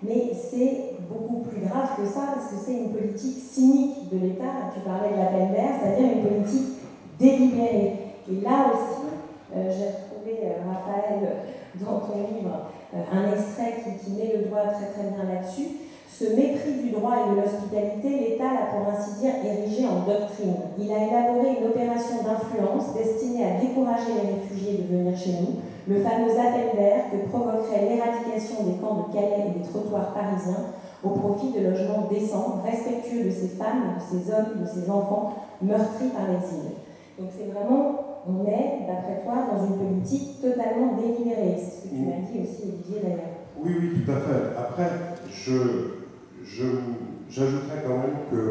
Speaker 2: mais c'est beaucoup plus grave que ça, parce que c'est une politique cynique de l'État. Tu parlais de la peine d'air, c'est-à-dire une politique délibérée. Et là aussi, j'ai retrouvé, Raphaël, dans ton livre, un extrait qui met le doigt très très bien là-dessus. Ce mépris du droit et de l'hospitalité, l'État l'a pour ainsi dire érigé en doctrine. Il a élaboré une opération d'influence destinée à décourager les réfugiés de venir chez nous, le fameux appel d'air que provoquerait l'éradication des camps de Calais et des trottoirs parisiens au profit de logements décents, respectueux de ces femmes, de ces hommes, de ces enfants meurtris par l'exil. Donc c'est vraiment, on est, d'après toi, dans une politique totalement délibérée. C'est ce que tu m'as dit aussi, Olivier, d'ailleurs.
Speaker 5: Oui, oui, tout à fait. Après, j'ajouterais quand même que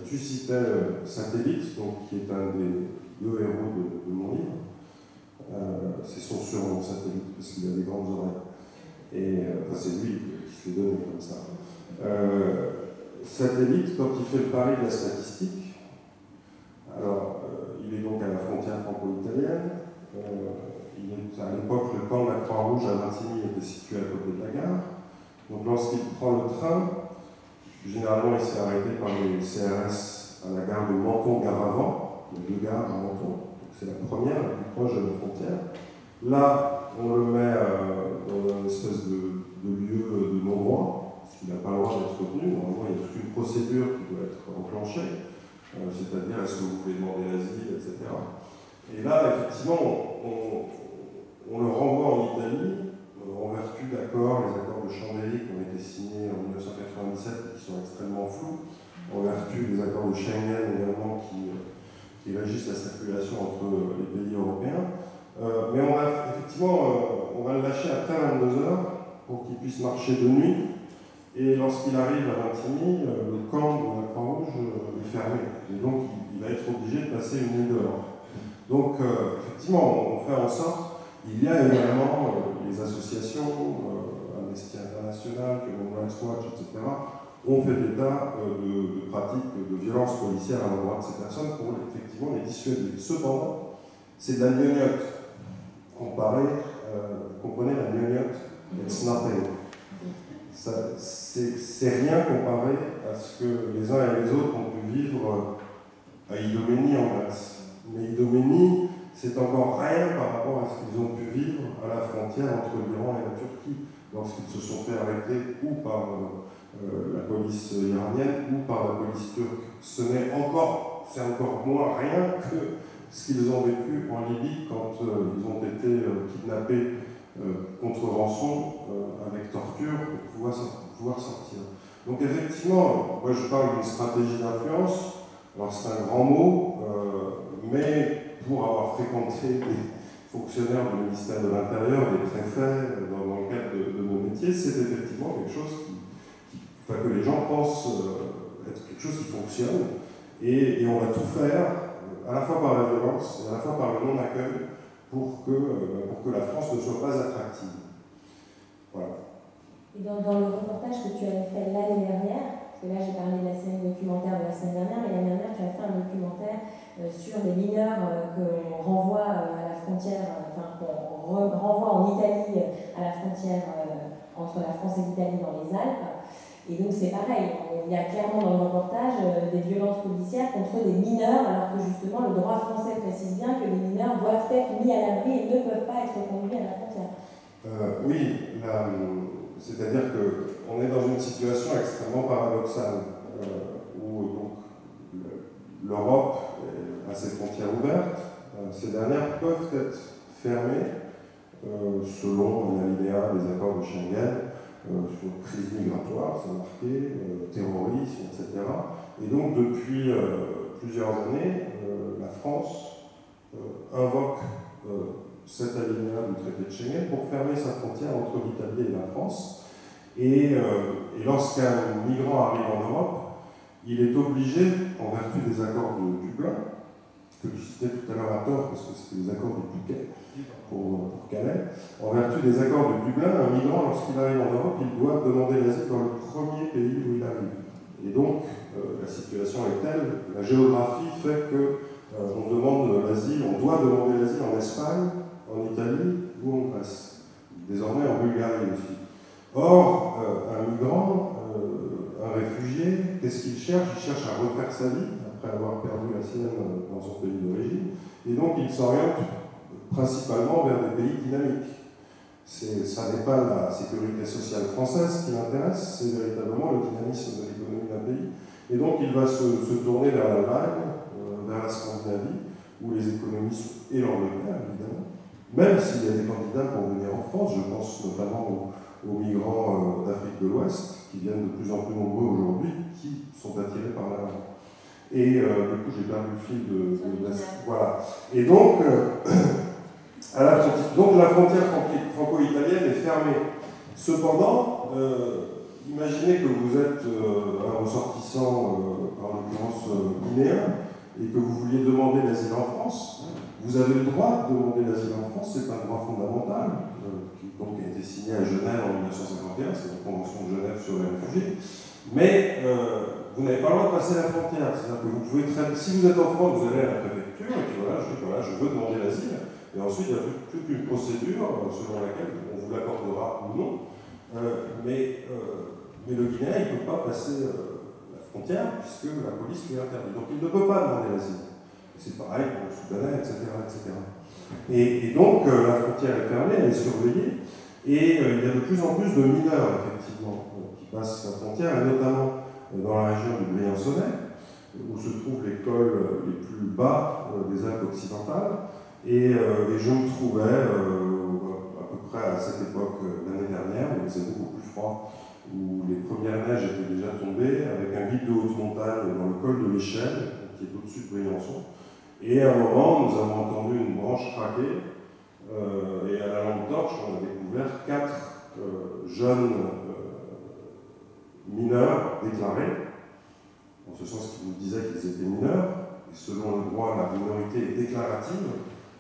Speaker 5: tu citais Satellite, donc, qui est un des 2 héros de mon livre. C'est son surnom, Satellite, parce qu'il a des grandes oreilles. Et c'est lui qui se fait donner comme ça. Satellite, quand il fait le pari de la statistique, alors il est donc à la frontière franco-italienne. À l'époque, le camp de la Croix-Rouge à Vintimille était situé à côté de la gare. Donc lorsqu'il prend le train, généralement il s'est arrêté par les CRS à la gare de Menton-Gare-Avant. Il y a 2 gares à Menton. C'est la première, la plus proche de la frontière. Là, on le met dans une espèce de lieu de non-droit, parce qu'il n'a pas le droit d'être retenu. Normalement, il y a toute une procédure qui doit être enclenchée, c'est-à-dire est-ce que vous pouvez demander l'asile, etc. Et là, effectivement, on le renvoie en Italie en vertu d'accords, les accords de Chambéry qui ont été signés en 1997 et qui sont extrêmement flous, en vertu des accords de Schengen également qui régissent la circulation entre les pays européens. Mais on va le lâcher après 22 heures pour qu'il puisse marcher de nuit. Et lorsqu'il arrive à Vintimille, le camp de la Croix-Rouge est fermé. Et donc, il va être obligé de passer une nuit dehors. Donc, effectivement, on fait en sorte, il y a également les associations, Amnesty International, Human Rights Watch, etc., ont fait état de pratiques de violence policière à l'endroit de ces personnes pour effectivement les dissuader. Cependant, c'est de la gnognotte. Comprenez la gnognotte, it's nothing. C'est rien comparé à ce que les uns et les autres ont pu vivre à Idomeni en Grèce. Mais Idomeni, c'est encore rien par rapport à ce qu'ils ont pu vivre à la frontière entre l'Iran et la Turquie, lorsqu'ils se sont fait arrêter ou par la police iranienne ou par la police turque. C'est encore moins rien que ce qu'ils ont vécu en Libye quand ils ont été kidnappés contre rançon avec torture pour pouvoir sortir. Donc effectivement, moi je parle d'une stratégie d'influence. Alors c'est un grand mot, mais pour avoir fréquenté des fonctionnaires du ministère de l'Intérieur, des préfets, dans le cadre de nos métiers, c'est effectivement quelque chose que les gens pensent être quelque chose qui fonctionne, et on va tout faire, à la fois par la violence et à la fois par le non-accueil, pour que la France ne soit pas attractive. Voilà.
Speaker 2: Et dans le reportage que tu avais fait l'année dernière, parce que là j'ai parlé de la série documentaire de la semaine dernière, mais l'année dernière tu as fait un documentaire sur les mineurs qu'on renvoie à la frontière, qu'on renvoie en Italie à la frontière entre la France et l'Italie dans les Alpes. Et donc c'est pareil, il y a clairement dans le reportage des violences policières contre des mineurs, alors que justement le droit français précise bien que les mineurs doivent être mis à l'abri et ne peuvent pas être conduits à la frontière.
Speaker 5: Oui, c'est-à-dire qu'on est dans une situation extrêmement paradoxale, où donc, l'Europe a ses frontières ouvertes, ces dernières peuvent être fermées selon l'alinéa des accords de Schengen, sur crise migratoire, c'est marqué, terrorisme, etc. Et donc depuis plusieurs années, la France invoque cet alinéa du traité de Schengen pour fermer sa frontière entre l'Italie et la France. Et lorsqu'un migrant arrive en Europe, il est obligé, en vertu des accords de Dublin, que tu citais tout à l'heure à tort, parce que c'était les accords de Touquet pour Calais, en vertu des accords de Dublin, un migrant, lorsqu'il arrive en Europe, il doit demander l'asile dans le premier pays où il arrive. Et donc, la situation est telle, la géographie fait que on demande l'asile, on doit demander l'asile en Espagne, en Italie ou en Grèce. Désormais en Bulgarie aussi. Or, un migrant, un réfugié, qu'est-ce qu'il cherche? Il cherche à refaire sa vie, après avoir perdu la sienne dans son pays d'origine, et donc il s'oriente principalement vers des pays dynamiques. Ça n'est pas la sécurité sociale française qui l'intéresse, c'est véritablement le dynamisme de l'économie d'un pays. Et donc il va se tourner vers l'Allemagne, vers la Scandinavie, où les économies sont, et l'Angleterre évidemment, même s'il y a des candidats pour venir en France, je pense notamment aux migrants d'Afrique de l'Ouest, qui viennent de plus en plus nombreux aujourd'hui, qui sont attirés par la langue. Et du coup, j'ai perdu le fil de la... Voilà. Et donc, la frontière franco-italienne est fermée. Cependant, imaginez que vous êtes un ressortissant, en l'occurrence guinéen, et que vous vouliez demander l'asile en France. Vous avez le droit de demander l'asile en France, c'est un droit fondamental, qui donc a été signé à Genève en 1951, c'est la Convention de Genève sur les réfugiés. Mais vous n'avez pas le droit de passer la frontière. C'est-à-dire que vous pouvez si vous êtes en France, vous allez à la préfecture et puis voilà, je veux demander l'asile. Et ensuite, il y a toute une procédure selon laquelle on vous l'accordera ou non. Mais le Guinéen, il ne peut pas passer la frontière puisque la police lui interdit. Donc il ne peut pas demander l'asile. C'est pareil pour le Soudanais, etc. etc. Et donc la frontière est fermée, elle est surveillée. Et il y a de plus en plus de mineurs, effectivement, qui passent la frontière, et notamment dans la région du Briançonnais, où se trouvent les cols les plus bas des Alpes occidentales. Et je me trouvais à peu près à cette époque l'année dernière, où il faisait beaucoup plus froid, où les premières neiges étaient déjà tombées, avec un guide de haute montagne dans le col de l'Échelle, qui est au-dessus de Briançon. Et à un moment, nous avons entendu une branche craquer, et à la lampe torche, on a découvert 4 jeunes mineurs déclarés, en ce sens qu'ils nous disaient qu'ils étaient mineurs, et selon le droit, la minorité est déclarative,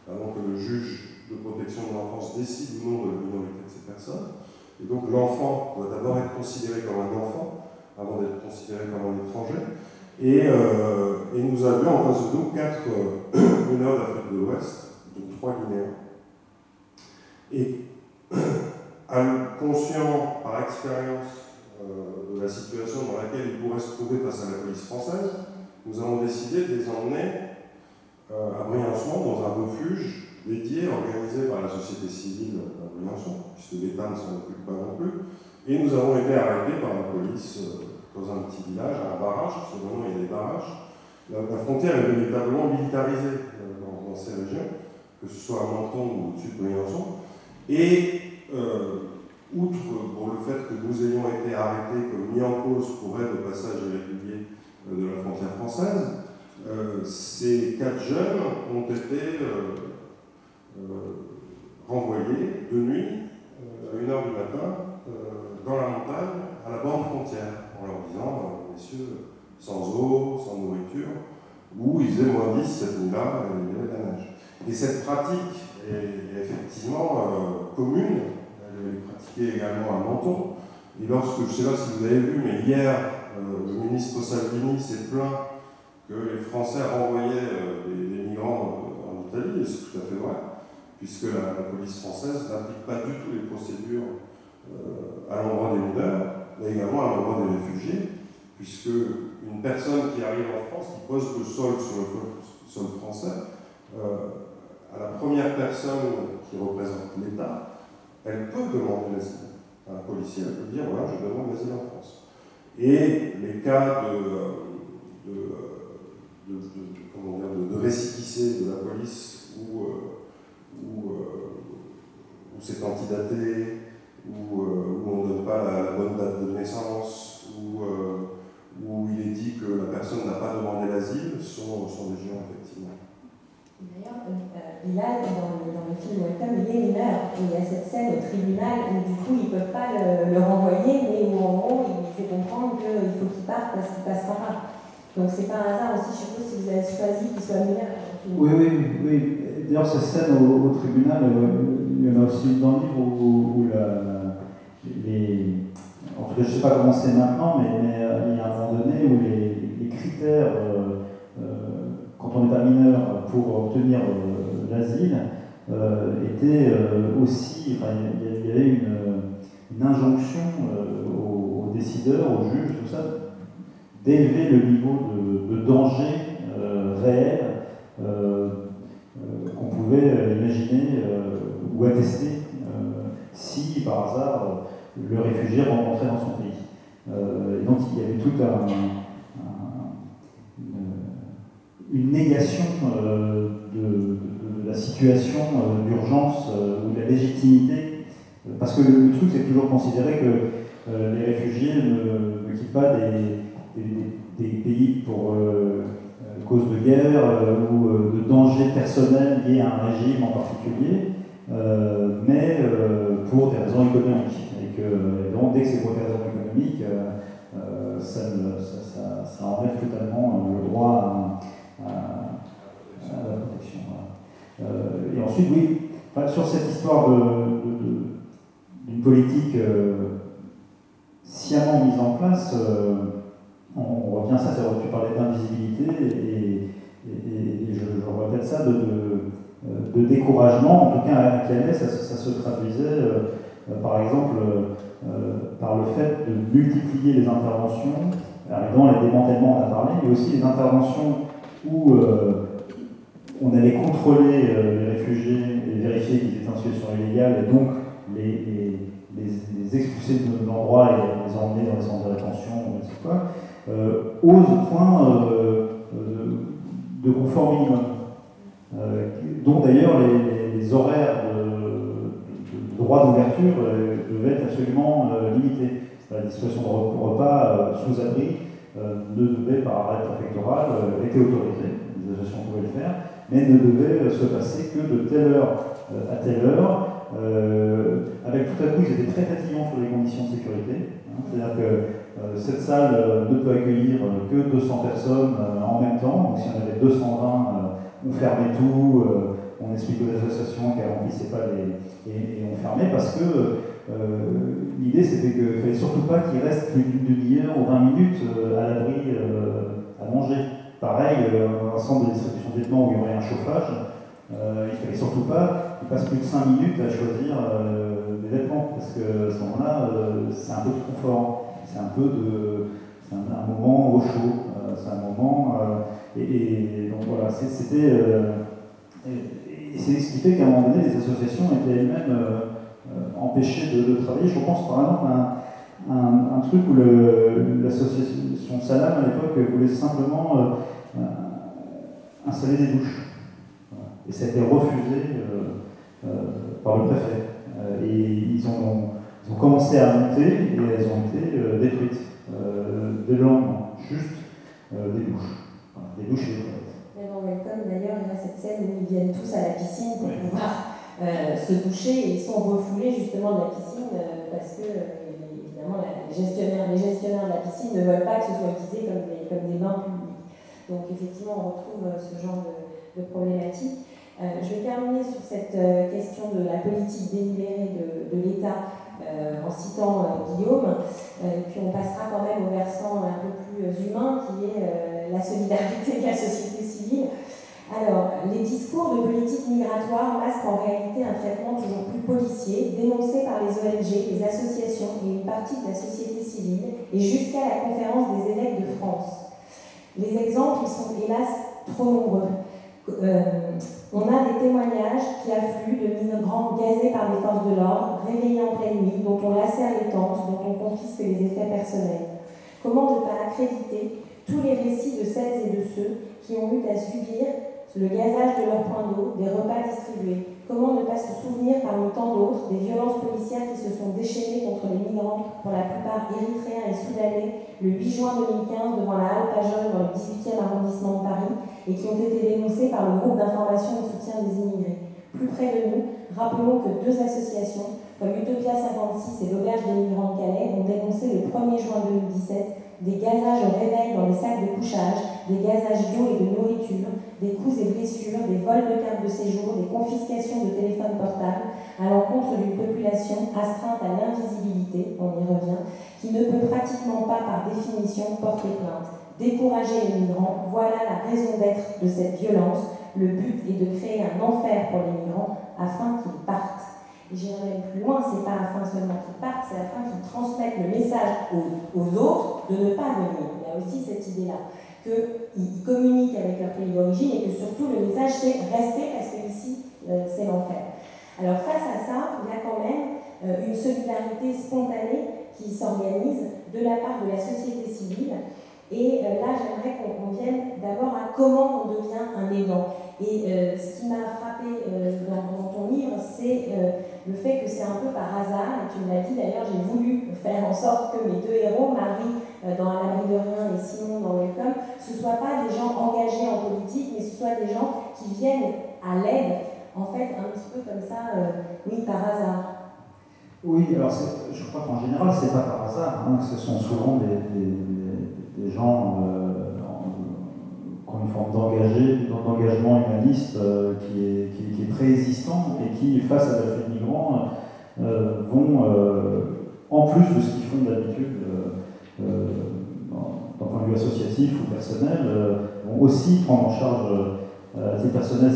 Speaker 5: avant que le juge de protection de l'enfance décide ou non de la minorité de ces personnes. Et donc l'enfant doit d'abord être considéré comme un enfant, avant d'être considéré comme un étranger. Et nous avions en face de nous 4 mineurs d'Afrique de l'Ouest, donc 3 Guinéens. Et conscient par expérience de la situation dans laquelle ils pourraient se trouver face à la police française, nous avons décidé de les emmener à Briançon dans un refuge dédié, organisé par la société civile à Briançon, puisque l'État ne s'en occupe pas non plus. Et nous avons été arrêtés par la police dans un petit village, à un barrage, parce que maintenant il y a des barrages. La frontière est véritablement militarisée dans ces régions, que ce soit à Menton ou au-dessus de Briançon. Et outre pour le fait que nous ayons été arrêtés comme mis en cause pour aide au passage irrégulier de la frontière française, ces 4 jeunes ont été renvoyés de nuit à 1h du matin dans la montagne à la borne frontière en leur disant messieurs, sans eau, sans nourriture, où il faisait -10 cette nuit-là, il y avait de la neige. Et cette pratique est effectivement commune, elle est pratiquée également à Menton. Et lorsque, je ne sais pas si vous avez vu, mais hier, le ministre Salvini s'est plaint que les Français renvoyaient des migrants en Italie, et c'est tout à fait vrai, puisque la police française n'applique pas du tout les procédures à l'endroit des mineurs, mais également à l'endroit des réfugiés, puisque une personne qui arrive en France, qui pose le sol sur le sol français, à la première personne qui représente l'État, elle peut demander l'asile. Un policier, elle peut dire voilà, je demande l'asile en France. Et les cas de récépissé de la police où c'est antidaté, où on ne donne pas la bonne date de naissance, où il est dit que la personne n'a pas demandé l'asile, sont des gens, effectivement.
Speaker 2: D'ailleurs, Bilal, dans le film Welcome, il est mineur. Et il y a cette scène au tribunal où du coup ils ne peuvent pas le renvoyer, mais où en gros il fait comprendre qu'il faut qu'il parte parce qu'il passe par là. Donc c'est pas un hasard aussi, je suppose, si vous avez choisi qu'il soit mineur.
Speaker 4: Oui. D'ailleurs, cette scène au tribunal, il y en a aussi une dans le livre où en tout cas, je ne sais pas comment c'est maintenant, mais il y a un moment donné où les critères, quand on n'est pas mineur, pour obtenir l'asile, étaient aussi. Enfin, il y avait une injonction aux décideurs, aux juges, tout ça, d'élever le niveau de danger réel qu'on pouvait imaginer ou attester si, par hasard, le réfugié rentrait dans son pays. Et donc il y avait toute une négation de la situation d'urgence ou de la légitimité, parce que le truc c'est toujours considéré que les réfugiés ne quittent pas des pays pour cause de guerre ou de danger personnel lié à un régime en particulier, mais pour des raisons économiques. Et donc, dès que c'est pour des raisons économiques, ça enlève totalement le droit à la protection. Voilà. Et ensuite, oui, sur cette histoire d'une politique sciemment mise en place, on revient à ça, tu parlais d'invisibilité, et je répète ça, de découragement, en tout cas à Calais, ça se traduisait par exemple par le fait de multiplier les interventions, évidemment les démantèlements on a parlé, mais aussi les interventions où on allait contrôler les réfugiés et vérifier qu'ils étaient en situation illégale, et donc les expulser de l'endroit et les emmener dans les centres de rétention, je ne sais quoi, au point de confort minimum. Dont d'ailleurs les horaires de droit d'ouverture devait être absolument limité. La distribution de repas sous abri ne devait, par arrêt préfectoral, était autorisée, les associations pouvaient le faire, mais ne devait se passer que de telle heure à telle heure, avec tout à coup, ils étaient très tatillons sur les conditions de sécurité. C'est-à-dire que cette salle ne peut accueillir que 200 personnes en même temps, donc si on avait 220, on fermait tout, on explique aux associations qu'elles ne remplissaient pas et on fermait parce que l'idée c'était qu'il ne fallait surtout pas qu'il reste plus d'une demi-heure ou 20 minutes à l'abri à manger. Pareil, dans un centre de distribution de vêtements où il y aurait un chauffage, il ne fallait surtout pas qu'il passe plus de 5 minutes à choisir des vêtements, parce que à ce moment-là, c'est un peu de confort, c'est un moment au chaud, c'est un moment... et donc voilà, c'était... et c'est ce qui fait qu'à un moment donné, les associations étaient elles-mêmes empêchées de travailler. Je pense par exemple à un truc où l'association Salam à l'époque voulait simplement installer des douches. Et ça a été refusé par le préfet. Et ils ont commencé à monter et elles ont été détruites dès le lendemain. Juste des douches. Voilà, des douches et des toilettes.
Speaker 2: Mais dans Welcome, d'ailleurs, il y a cette scène où ils viennent tous à la piscine pour pouvoir se doucher et ils sont refoulés justement de la piscine parce que évidemment les gestionnaires de la piscine ne veulent pas que ce soit utilisé comme des bains publics. Donc effectivement, on retrouve ce genre de problématique. Je vais terminer sur cette question de la politique délibérée de l'État en citant Guillaume, puis on passera quand même au versant un peu plus humain qui est la solidarité de la société civile. Alors, les discours de politique migratoire masquent en réalité un traitement toujours plus policier, dénoncé par les ONG, les associations et une partie de la société civile, et jusqu'à la conférence des évêques de France. Les exemples sont hélas trop nombreux. On a des témoignages qui affluent de migrants gazés par les forces de l'ordre, réveillés en pleine nuit, dont on lacère les tentes, dont on confisque les effets personnels. Comment ne pas accréditer tous les récits de celles et de ceux qui ont eu à subir le gazage de leur point d'eau, des repas distribués? Comment ne pas se souvenir parmi tant d'autres des violences policières qui se sont déchaînées contre les migrants, pour la plupart érythréens et soudanais, le 8 juin 2015 devant la halle Pajol dans le 18e arrondissement de Paris et qui ont été dénoncés par le groupe d'information et de soutien des immigrés. Plus près de nous, rappelons que 2 associations, comme Utopia 56 et l'Auberge des migrants de Calais, ont dénoncé le 1er juin 2017 des gazages au réveil dans les sacs de couchage, des gazages d'eau et de nourriture, des coups et blessures, des vols de cartes de séjour, des confiscations de téléphones portables à l'encontre d'une population astreinte à l'invisibilité, on y revient, qui ne peut pratiquement pas par définition porter plainte. Décourager les migrants, voilà la raison d'être de cette violence. Le but est de créer un enfer pour les migrants afin qu'ils partent. Et j'irai même plus loin, c'est pas afin seulement qu'ils partent, c'est afin qu'ils transmettent le message aux autres de ne pas venir. Il y a aussi cette idée-là, qu'ils communiquent avec leur pays d'origine et que surtout le message c'est rester parce que ici c'est l'enfer. Alors face à ça, il y a quand même une solidarité spontanée qui s'organise de la part de la société civile. Et là, j'aimerais qu'on vienne d'abord à comment on devient un aidant. Et ce qui m'a frappé dans ton livre, c'est le fait que c'est un peu par hasard, et tu me l'as dit d'ailleurs, j'ai voulu faire en sorte que mes 2 héros, Marie dans À l'abri de rien et Simon dans Welcome, ce ne soient pas des gens engagés en politique, mais ce soient des gens qui viennent à l'aide, en fait, un petit peu comme ça, oui, par hasard.
Speaker 4: Oui, alors je crois qu'en général, c'est pas par hasard, hein, ce sont souvent des gens qui ont une forme d'engagement humaniste qui est préexistant et qui, face à l'afflux de migrants, vont, en plus de ce qu'ils font d'habitude d'un point de vue associatif ou personnel, vont aussi prendre en charge à titre personnel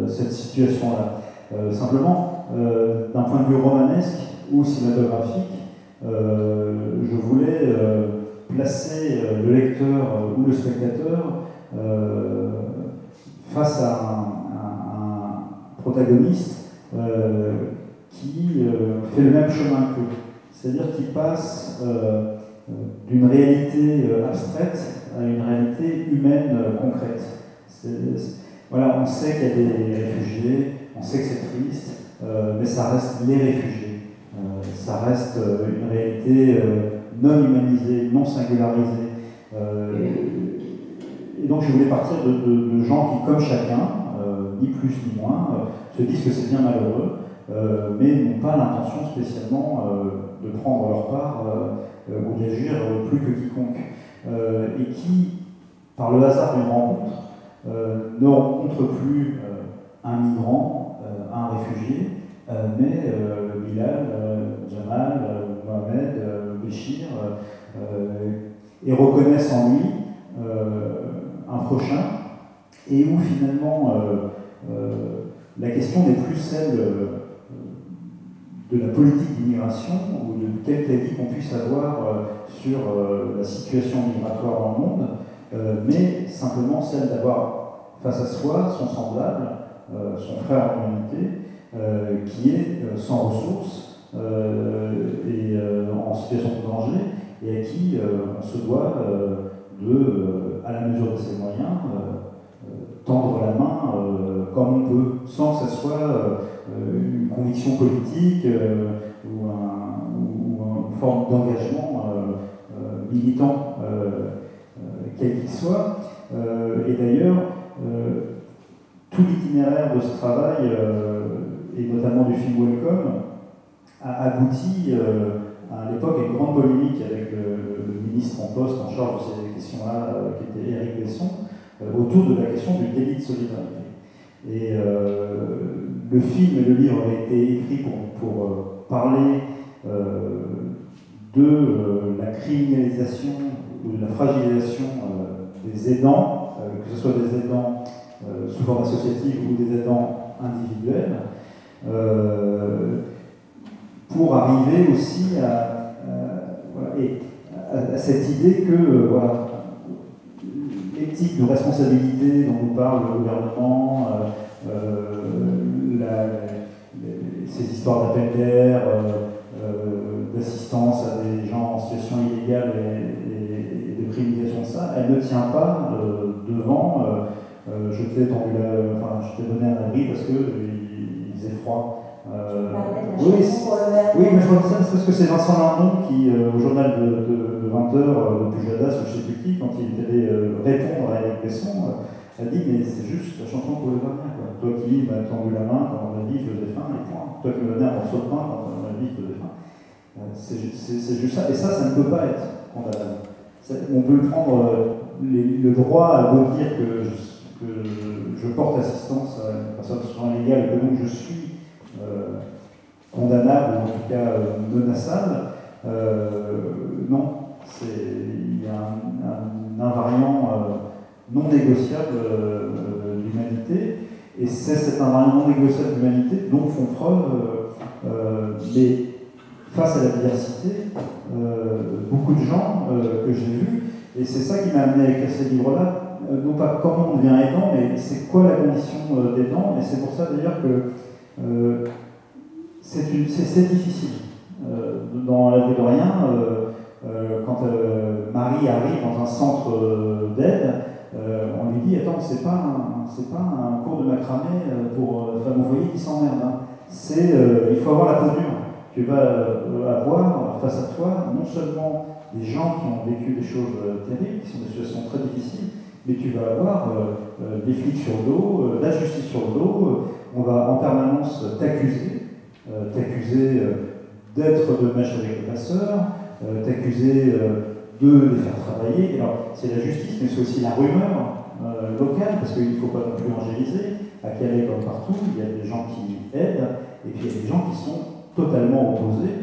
Speaker 4: cette situation-là. Simplement, d'un point de vue romanesque ou cinématographique, je voulais placer le lecteur ou le spectateur face à un protagoniste qui fait le même chemin qu'eux. C'est-à-dire qu'il passe d'une réalité abstraite à une réalité humaine concrète. Voilà, on sait qu'il y a des réfugiés, on sait que c'est triste, mais mais ça reste les réfugiés. Ça reste une réalité non humanisée, non singularisée. Et donc je voulais partir de gens qui, comme chacun, ni plus ni moins, se disent que c'est bien malheureux, mais n'ont pas l'intention spécialement de prendre leur part ou d'agir plus que quiconque. Et qui, par le hasard d'une rencontre, ne rencontre plus un migrant, un réfugié, mais Bilal, Jamal, Mohamed, Béchir, et reconnaissent en lui un prochain, et où finalement la question n'est plus celle de la politique d'immigration ou de quelque avis qu'on puisse avoir sur la situation migratoire dans le monde, mais simplement celle d'avoir face à soi son semblable, son frère en humanité, qui est sans ressources et en situation de danger, et à qui on se doit à la mesure de ses moyens, tendre la main comme on peut, sans que ce soit une conviction politique ou une forme d'engagement militant, quel qu'il soit. Et d'ailleurs, tout l'itinéraire de ce travail, et notamment du film Welcome, a abouti à l'époque à une grande polémique avec le ministre en poste en charge de ces questions-là, qui était Éric Besson, autour de la question du délit de solidarité. Et le film et le livre avaient été écrits pour parler de la criminalisation ou de la fragilisation des aidants, que ce soit des aidants sous forme associative ou des aidants individuels, pour arriver aussi à cette idée que l'éthique de responsabilité dont nous parle le gouvernement, ces histoires d'appel d'air, d'assistance à des gens en situation illégale et de criminalisation de ça, elle ne tient pas devant. Je t'ai donné un abri parce qu'il faisait froid. Oui, mais je vois ça parce que c'est Vincent Lindon qui, au journal de 20h, de Pujadas ou je ne sais plus qui, quand il allait répondre à Éric Besson, a dit mais c'est juste la chanson pour le Varnien. Toi qui m'as tendu la main quand on m'a dit je faisais faim, et point. Toi qui me donnais un morceau de pain quand on m'a dit je faisais faim. C'est juste ça. Et ça ne peut pas être condamnable. On peut prendre le droit à beau dire que je porte assistance à une personne sans légale et que donc je suis condamnable, ou en tout cas menaçable. Non, il y a un invariant non négociable d'humanité, et c'est cet invariant non négociable d'humanité dont font preuve, mais face à la diversité, beaucoup de gens que j'ai vus, et c'est ça qui m'a amené à écrire ces livres-là, non pas comment on devient aidant, mais c'est quoi la condition d'aidant, et c'est pour ça d'ailleurs que c'est difficile. Dans La vie de rien, quand Marie arrive dans un centre d'aide, on lui dit attends, c'est pas un cours de macramé pour femmes au foyer qui s'emmerdent. Hein. Il faut avoir la peau dure. Tu vas avoir face à toi non seulement des gens qui ont vécu des choses terribles, qui sont des situations très difficiles, mais tu vas avoir des flics sur le dos, la justice sur le dos. On va en permanence t'accuser d'être de mèche avec les passeurs, t'accuser de les faire travailler. Alors, c'est la justice, mais c'est aussi la rumeur locale, parce qu'il ne faut pas non plus angéliser. À Calais, comme partout, il y a des gens qui aident, et puis il y a des gens qui sont totalement opposés.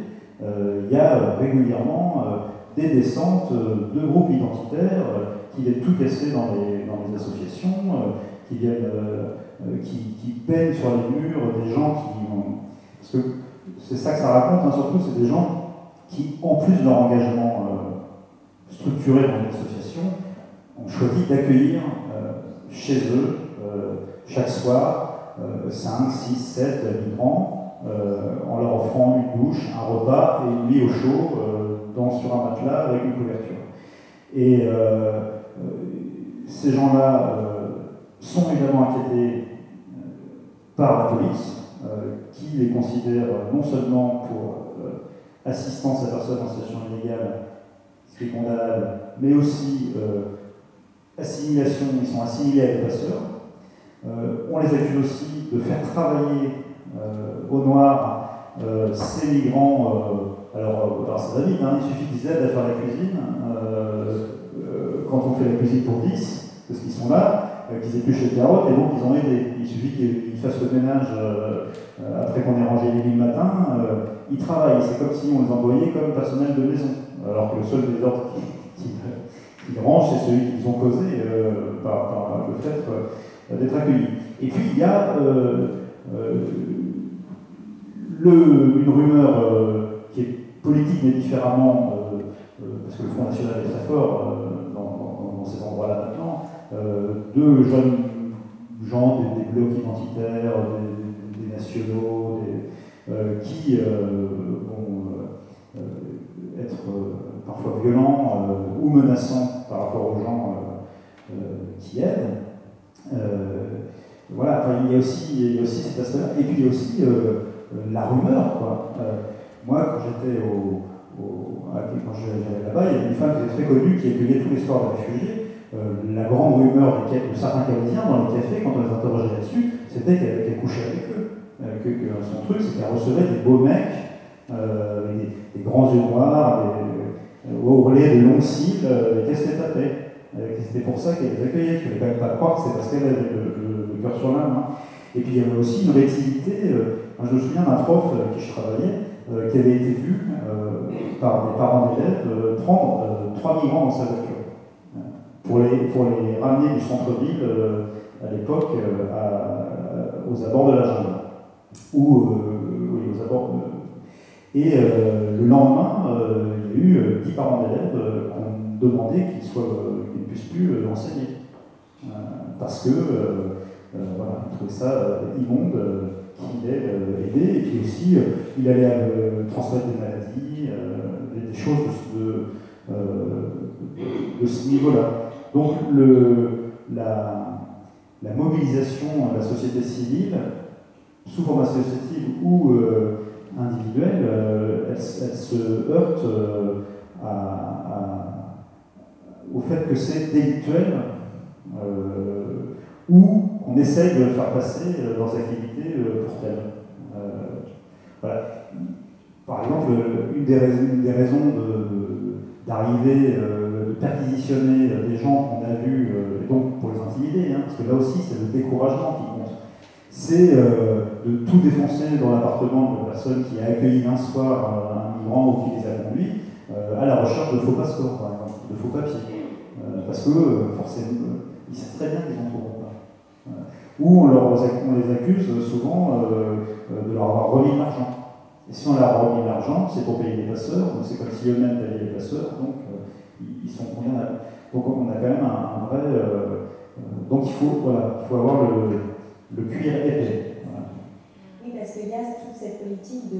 Speaker 4: Il y a régulièrement des descentes de groupes identitaires qui viennent tout casser dans les associations, qui peignent sur les murs des gens qui ont... Parce que c'est ça que ça raconte, hein, surtout, c'est des gens qui, en plus de leur engagement structuré dans une association, ont choisi d'accueillir chez eux, chaque soir, 5, 6, 7 migrants, en leur offrant une douche, un repas et une nuit au chaud sur un matelas avec une couverture. Et ces gens-là sont évidemment inquiétés par la police, qui les considère non seulement pour assistance à personnes en situation illégale, ce qui est condamnable, mais aussi assimilation, ils sont assimilés à des passeurs. On les accuse aussi de faire travailler au noir ces migrants. Alors ça va vite, hein, il suffit qu'ils aident à faire la cuisine. Quand on fait la cuisine pour 10, parce qu'ils sont là, qu'ils épluchent les carottes, et donc ils ont aidé. Il suffit qu'ils fassent le ménage après qu'on ait rangé les lits le matin. Ils travaillent, c'est comme si on les envoyait comme personnel de maison. Alors que le seul désordre qui range, c'est celui qu'ils ont causé par le fait d'être accueillis. Et puis il y a une rumeur qui est politique mais différemment, parce que le Front National est très fort dans ces endroits-là maintenant, de jeunes gens des blocs identitaires, des nationaux, qui vont être parfois violents ou menaçants par rapport aux gens qui aident. Voilà, enfin, il y a aussi cet aspect-là. Et puis il y a aussi la rumeur, quoi. Moi, quand j'étais quand j'allais là-bas, il y a une femme qui était très connue qui accueillait tous les soirs des réfugiés. La grande rumeur de certains Canadiens dans les cafés, quand on les interrogeait là-dessus, c'était qu'elle couchait avec eux. Que son truc, c'est qu'elle recevait des beaux mecs, des grands yeux noirs, ourlés, de longs cils, et qu'elle se les tapait. C'était pour ça qu'elle les accueillait. Il ne fallait quand même pas croire que c'est parce qu'elle avait le cœur sur l'âme. Hein. Et puis il y avait aussi une réactivité. Je me souviens d'un prof avec qui je travaillais, qui avait été vu par des parents d'élèves prendre 3 migrants dans sa voiture pour les ramener du centre-ville à l'époque aux abords de la jungle. Oui, aux abords. Et le lendemain, il y a eu 10 parents d'élèves qui ont demandé qu'ils ne puissent plus enseigner. Parce que voilà, ils trouvaient ça immonde qu'il ait aidé. Et puis aussi, il allait transmettre des maladies, des choses de ce niveau-là. Donc la mobilisation de la société civile, sous forme associative ou individuelle, elle se heurte au fait que c'est délictuel ou qu'on essaye de le faire passer dans des activités pour tel. Voilà. Par exemple, une des raisons d'arriver, de perquisitionner des gens qu'on a vus, et donc pour les intimider, hein, parce que là aussi c'est le découragement qui compte, c'est de tout défoncer dans l'appartement de la personne qui a accueilli un soir un migrant ou qui les a conduits, à la recherche de faux passeports, par exemple, de faux papiers. Parce que forcément, ils savent très bien qu'ils n'en trouveront pas. Ou on les accuse souvent de leur avoir remis de l'argent. Et si on leur a remis de l'argent, c'est pour payer les passeurs, donc c'est comme si eux-mêmes payaient les passeurs, donc ils sont condamnables. Donc on a quand même un vrai... donc il faut avoir le cuir épais. Voilà.
Speaker 2: Oui, parce qu'il y a toute cette politique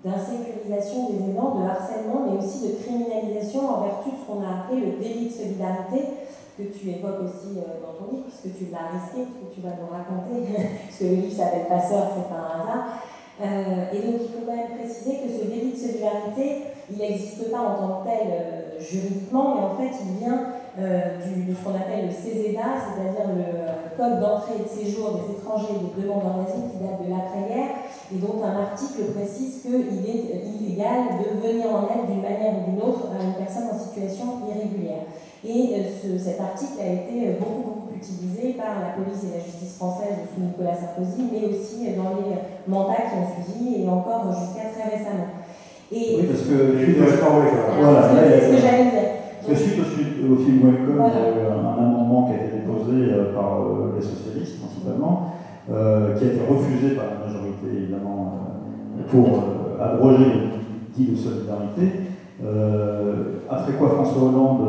Speaker 2: d'insécurisation des aidants, de harcèlement, mais aussi de criminalisation en vertu de ce qu'on a appelé le délit de solidarité, que tu évoques aussi dans ton livre, puisque tu l'as risqué, puisque tu vas nous raconter, puisque le livre s'appelle Passeur, c'est pas un hasard. Et donc il faut quand même préciser que ce délit de solidarité, il n'existe pas en tant que tel juridiquement, mais en fait il vient de ce qu'on appelle le CESEDA, c'est-à-dire le Code d'entrée et de séjour des étrangers et des demandeurs d'asile qui date de l'après-guerre, et dont un article précise qu'il est illégal de venir en aide d'une manière ou d'une autre à une personne en situation irrégulière. Et cet article a été beaucoup utilisé par la police et la justice française sous Nicolas Sarkozy, mais aussi dans les mandats qui ont suivi et encore jusqu'à très récemment. Et
Speaker 4: oui, parce que
Speaker 5: suite à
Speaker 2: c'est ce que j'allais dire.
Speaker 4: Suite au film Welcome, il y a eu un amendement qui a été déposé par les socialistes principalement, qui a été refusé par la majorité évidemment pour abroger le dit de solidarité. Après quoi François Hollande,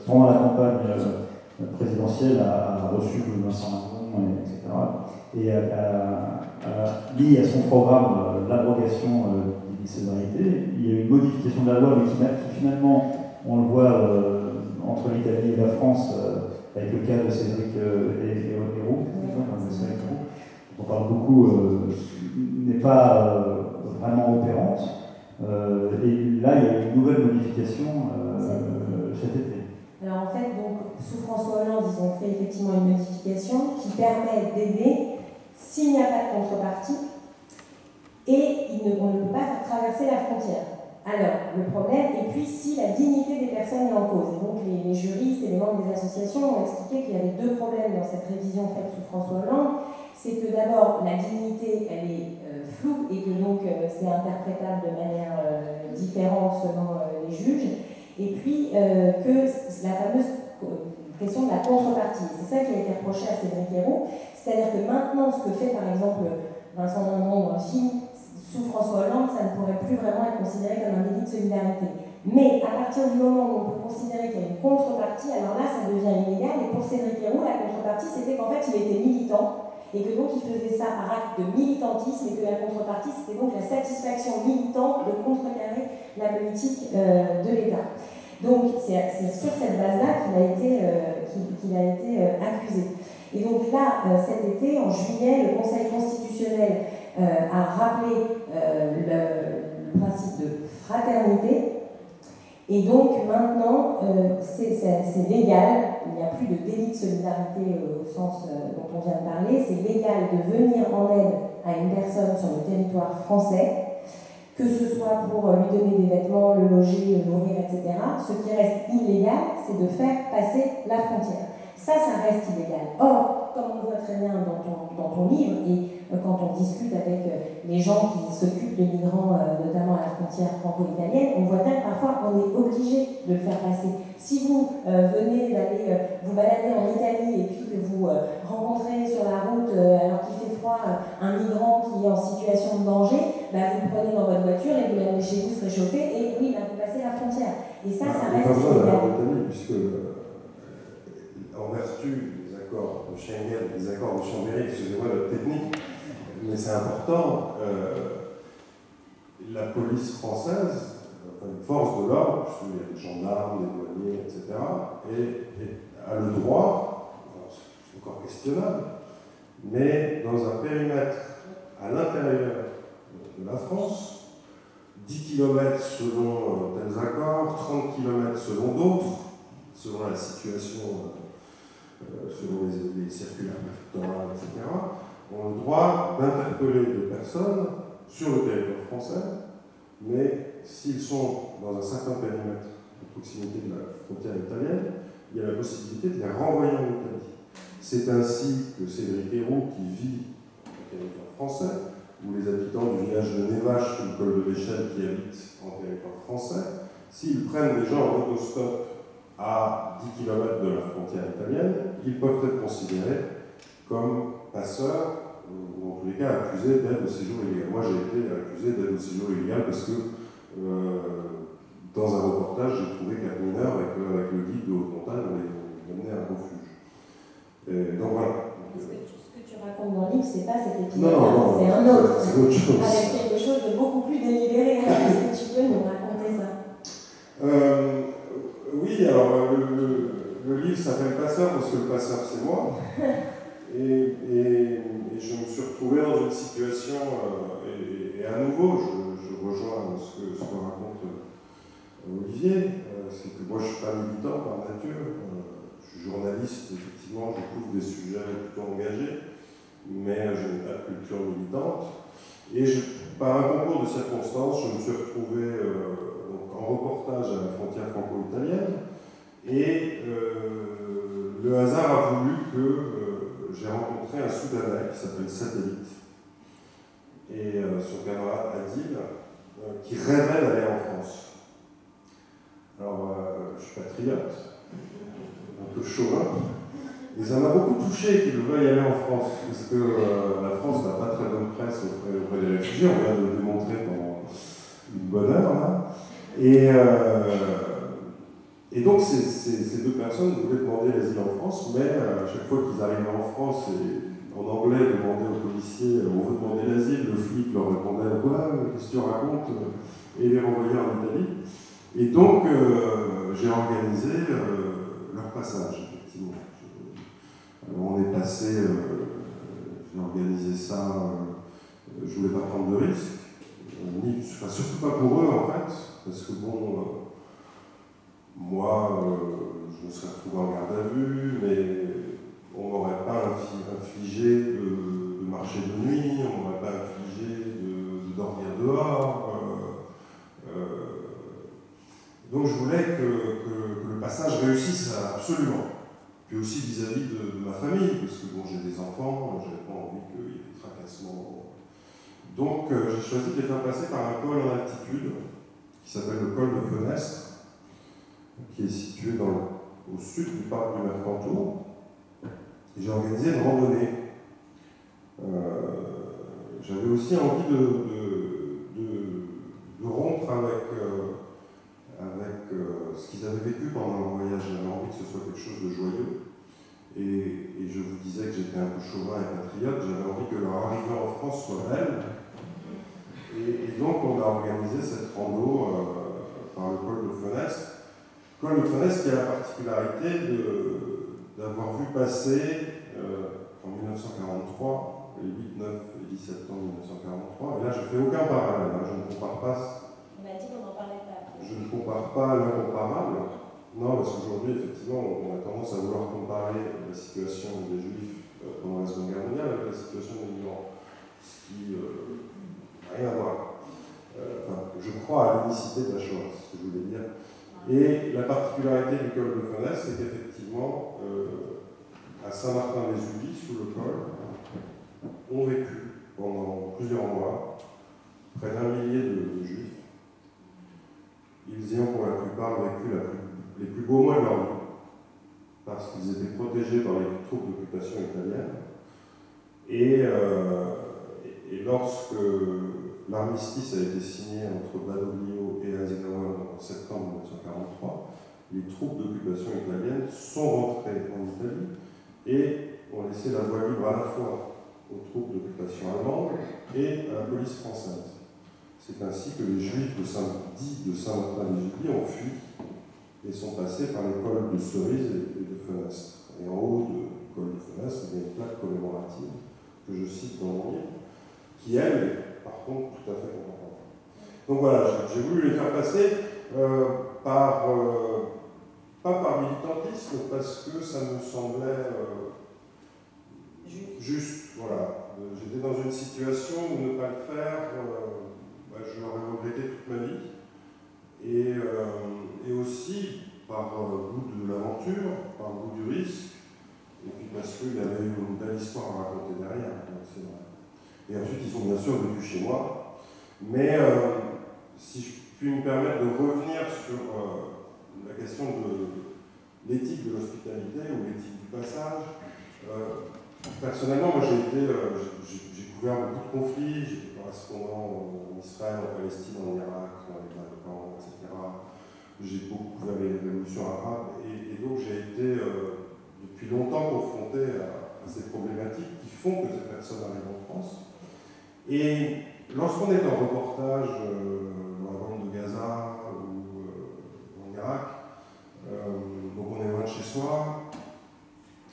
Speaker 4: pendant la campagne présidentielle, a reçu Vincent Macron, etc. Et a mis à son programme l'abrogation des solidarités. Il y a eu une modification de la loi, mais qui finalement, on le voit entre l'Italie et la France, avec le cas de Cédric Héroux. On parle beaucoup, n'est pas vraiment opérante. Et là, il y a une nouvelle modification cet été.
Speaker 2: Alors en fait, donc, sous François Hollande, ils ont fait effectivement une modification qui permet d'aider s'il n'y a pas de contrepartie et on ne peut pas faire traverser la frontière. Alors, le problème, et puis si la dignité des personnes est en cause. Et donc les juristes et les membres des associations ont expliqué qu'il y avait deux problèmes dans cette révision faite sous François Hollande. C'est que d'abord, la dignité, elle est floue et que donc c'est interprétable de manière différente selon les juges. Et puis que la fameuse question de la contrepartie. C'est ça qui a été reproché à Cédric Herrou. C'est-à-dire que maintenant, ce que fait par exemple Vincent Lindon dans le film, sous François Hollande, ça ne pourrait plus vraiment être considéré comme un délit de solidarité. Mais à partir du moment où on peut considérer qu'il y a une contrepartie, alors là, ça devient illégal. Et pour Cédric Herrou, la contrepartie, c'était qu'en fait, il était militant et que donc il faisait ça par acte de militantisme et que la contrepartie, c'était donc la satisfaction militante de contrecarrer la politique de l'État. Donc c'est sur cette base-là qu'il a été accusé. Et donc là, cet été, en juillet, le Conseil constitutionnel a rappelé le principe de fraternité. Et donc maintenant, c'est légal, il n'y a plus de délit de solidarité au sens dont on vient de parler, c'est légal de venir en aide à une personne sur le territoire français, que ce soit pour lui donner des vêtements, le loger, le nourrir, etc. Ce qui reste illégal, c'est de faire passer la frontière. Ça reste illégal. Or, comme on voit très bien dans ton livre, et quand on discute avec les gens qui s'occupent de migrants, notamment à la frontière franco-italienne, on voit bien que parfois on est obligé de le faire passer. Si vous venez d'aller vous balader en Italie et puis que vous rencontrez sur la route, alors qu'il fait froid, un migrant qui est en situation de danger, bah, vous le prenez dans votre voiture et vous l'amenez chez vous se réchauffer et oui, bah, vous passez la frontière. Et ça reste illégal.
Speaker 5: Puisque en vertu des accords de Schengen, des accords de Chambéry, excusez-moi notre technique, mais c'est important, la police française, les forces de l'ordre, puisqu'il y a des gendarmes, des douaniers, etc., a le droit, c'est encore questionnable, mais dans un périmètre à l'intérieur de la France, 10 km selon tels accords, 30 km selon d'autres, selon la situation, selon les circulaires préfectorales, etc., ont le droit d'interpeller des personnes sur le territoire français, mais s'ils sont dans un certain périmètre de proximité de la frontière italienne, il y a la possibilité de les renvoyer en Italie. C'est ainsi que Cédric Herrou, qui vit sur le territoire français, ou les habitants du village de Névache, sous le col de l'Échelle, qui habitent en territoire français, s'ils prennent des gens en autostop à 10 km de la frontière italienne, ils peuvent être considérés comme passeurs, ou en tous les cas accusés d'aide au séjour illégal. Moi j'ai été accusé d'aide au séjour illégal parce que dans un reportage j'ai trouvé 4 mineurs et qu'avec le guide de Haute-Montagne on les amenait à un refuge. Donc voilà.
Speaker 2: Ce que tu racontes dans le livre, c'est pas cet épisode,
Speaker 5: non,
Speaker 2: c'est un autre.
Speaker 5: C'est autre chose.
Speaker 2: Avec quelque chose de beaucoup plus délibéré. Est-ce que tu peux nous raconter ça?
Speaker 5: Oui, alors le livre s'appelle Passeur parce que le passeur c'est moi. Et je me suis retrouvé dans une situation, et à nouveau, je rejoins ce que raconte Olivier, c'est que moi je ne suis pas militant par nature, je suis journaliste, effectivement, je couvre des sujets plutôt engagés, mais je n'ai pas de culture militante. Et par un concours de circonstances, je me suis retrouvé en reportage à la frontière franco-italienne, et le hasard a voulu que j'ai rencontré un Soudanais qui s'appelle Satellite, et son camarade Adil, qui rêvait d'aller en France. Alors, je suis patriote, un peu chauvin, et ça m'a beaucoup touché qu'il veuille aller en France, parce que la France n'a pas très bonne presse auprès des réfugiés, on vient de le démontrer pendant une bonne heure, là. Et donc, ces deux personnes voulaient demander l'asile en France, mais à chaque fois qu'ils arrivaient en France, et en anglais, demandaient aux policiers « on veut demander l'asile », le flic leur répondait « quoi, qu'est-ce que tu racontes ?» et les renvoyait en Italie. Et donc, j'ai organisé leur passage, effectivement. Alors, on est passé, j'ai organisé ça, je vous voulais pas prendre de risques, enfin, surtout pas pour eux en fait, parce que bon, moi, je me serais retrouvé en garde à vue, mais on m'aurait pas infligé de marcher de nuit, on m'aurait pas infligé de dormir dehors. Donc je voulais que le passage réussisse absolument. Puis aussi vis-à-vis de ma famille, parce que bon, j'ai des enfants, j'avais pas envie qu'il y ait des tracassements. Donc j'ai choisi de les faire passer par un col en altitude, qui s'appelle le col de Fenestre, qui est situé au sud du parc du Mercantour. Et j'ai organisé une randonnée. J'avais aussi envie de rompre avec ce qu'ils avaient vécu pendant le voyage. J'avais envie que ce soit quelque chose de joyeux. Et je vous disais que j'étais un peu chauvin et patriote. J'avais envie que leur arrivée en France soit belle. Et donc on a organisé cette rando par le col de Fenestre. Col de Fenestre qui a la particularité d'avoir vu passer en 1943, les 8, 9 et 10 septembre 1943. Et là, je ne fais aucun parallèle. Hein. Je ne compare pas.
Speaker 2: On a dit qu'on n'en parlait pas.
Speaker 5: Je ne compare pas l'incomparable. Non, parce qu'aujourd'hui, effectivement, on a tendance à vouloir comparer la situation des Juifs pendant la Seconde Guerre mondiale avec la situation des migrants. Ce qui n'a rien à voir. Enfin, je crois à l'unicité de la chose, c'est ce que je voulais dire. Et la particularité du col de Fenestre, c'est qu'effectivement, à Saint-Martin-les-Ulis, sous le col, ont vécu pendant plusieurs mois près d'1 millier de Juifs. Ils y ont pour la plupart vécu les plus beaux mois de leur vie, parce qu'ils étaient protégés par les troupes d'occupation italiennes. Et lorsque l'armistice a été signé entre Badoglio et Eisenhower en septembre 1943, les troupes d'occupation italiennes sont rentrées en Italie et ont laissé la voie libre à la fois aux troupes d'occupation allemandes et à la police française. C'est ainsi que les Juifs de Saint-Martin-les-Ulis ont fui et sont passés par les cols de Cerise et de Fenestre. Et en haut du col de Fenestre, il y a une plaque commémorative que je cite dans mon livre, qui elle est par contre tout à fait contemporaine. Donc voilà, j'ai voulu les faire passer pas par militantisme, parce que ça me semblait juste. Voilà. J'étais dans une situation où ne pas le faire, je l'aurais regretté toute ma vie. Et aussi par goût de l'aventure, par goût du risque, et puis parce qu'il y avait une belle histoire à raconter derrière, c'est vrai. Et ensuite, ils sont bien sûr venus chez moi. Mais si je puis me permettre de revenir sur la question de l'éthique de l'hospitalité ou l'éthique du passage, personnellement, moi j'ai couvert beaucoup de conflits, j'étais correspondant en Israël, en Palestine, en Irak, dans les Balkans, etc. J'ai beaucoup couvert les révolutions arabes, et donc j'ai été depuis longtemps confronté à ces problématiques qui font que ces personnes arrivent en France. Et lorsqu'on est en reportage dans la bande de Gaza ou en Irak, donc on est loin de chez soi,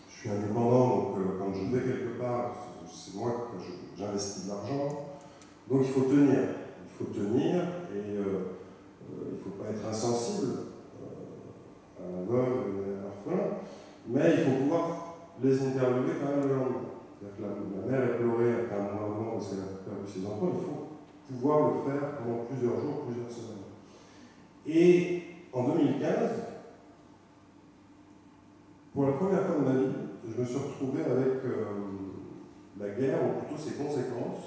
Speaker 5: je suis indépendant, donc quand je vais quelque part, c'est moi que j'investis de l'argent, donc il faut tenir. Il faut tenir et il ne faut pas être insensible à la veuve et à l'orphelin, mais il faut pouvoir les interviewer quand même le lendemain. C'est-à-dire que la mère est pleurée après un moment parce qu'elle a perdu ses enfants, il faut pouvoir le faire pendant plusieurs jours, plusieurs semaines. Et en 2015, pour la première fois de ma vie, je me suis retrouvé avec la guerre, ou plutôt ses conséquences,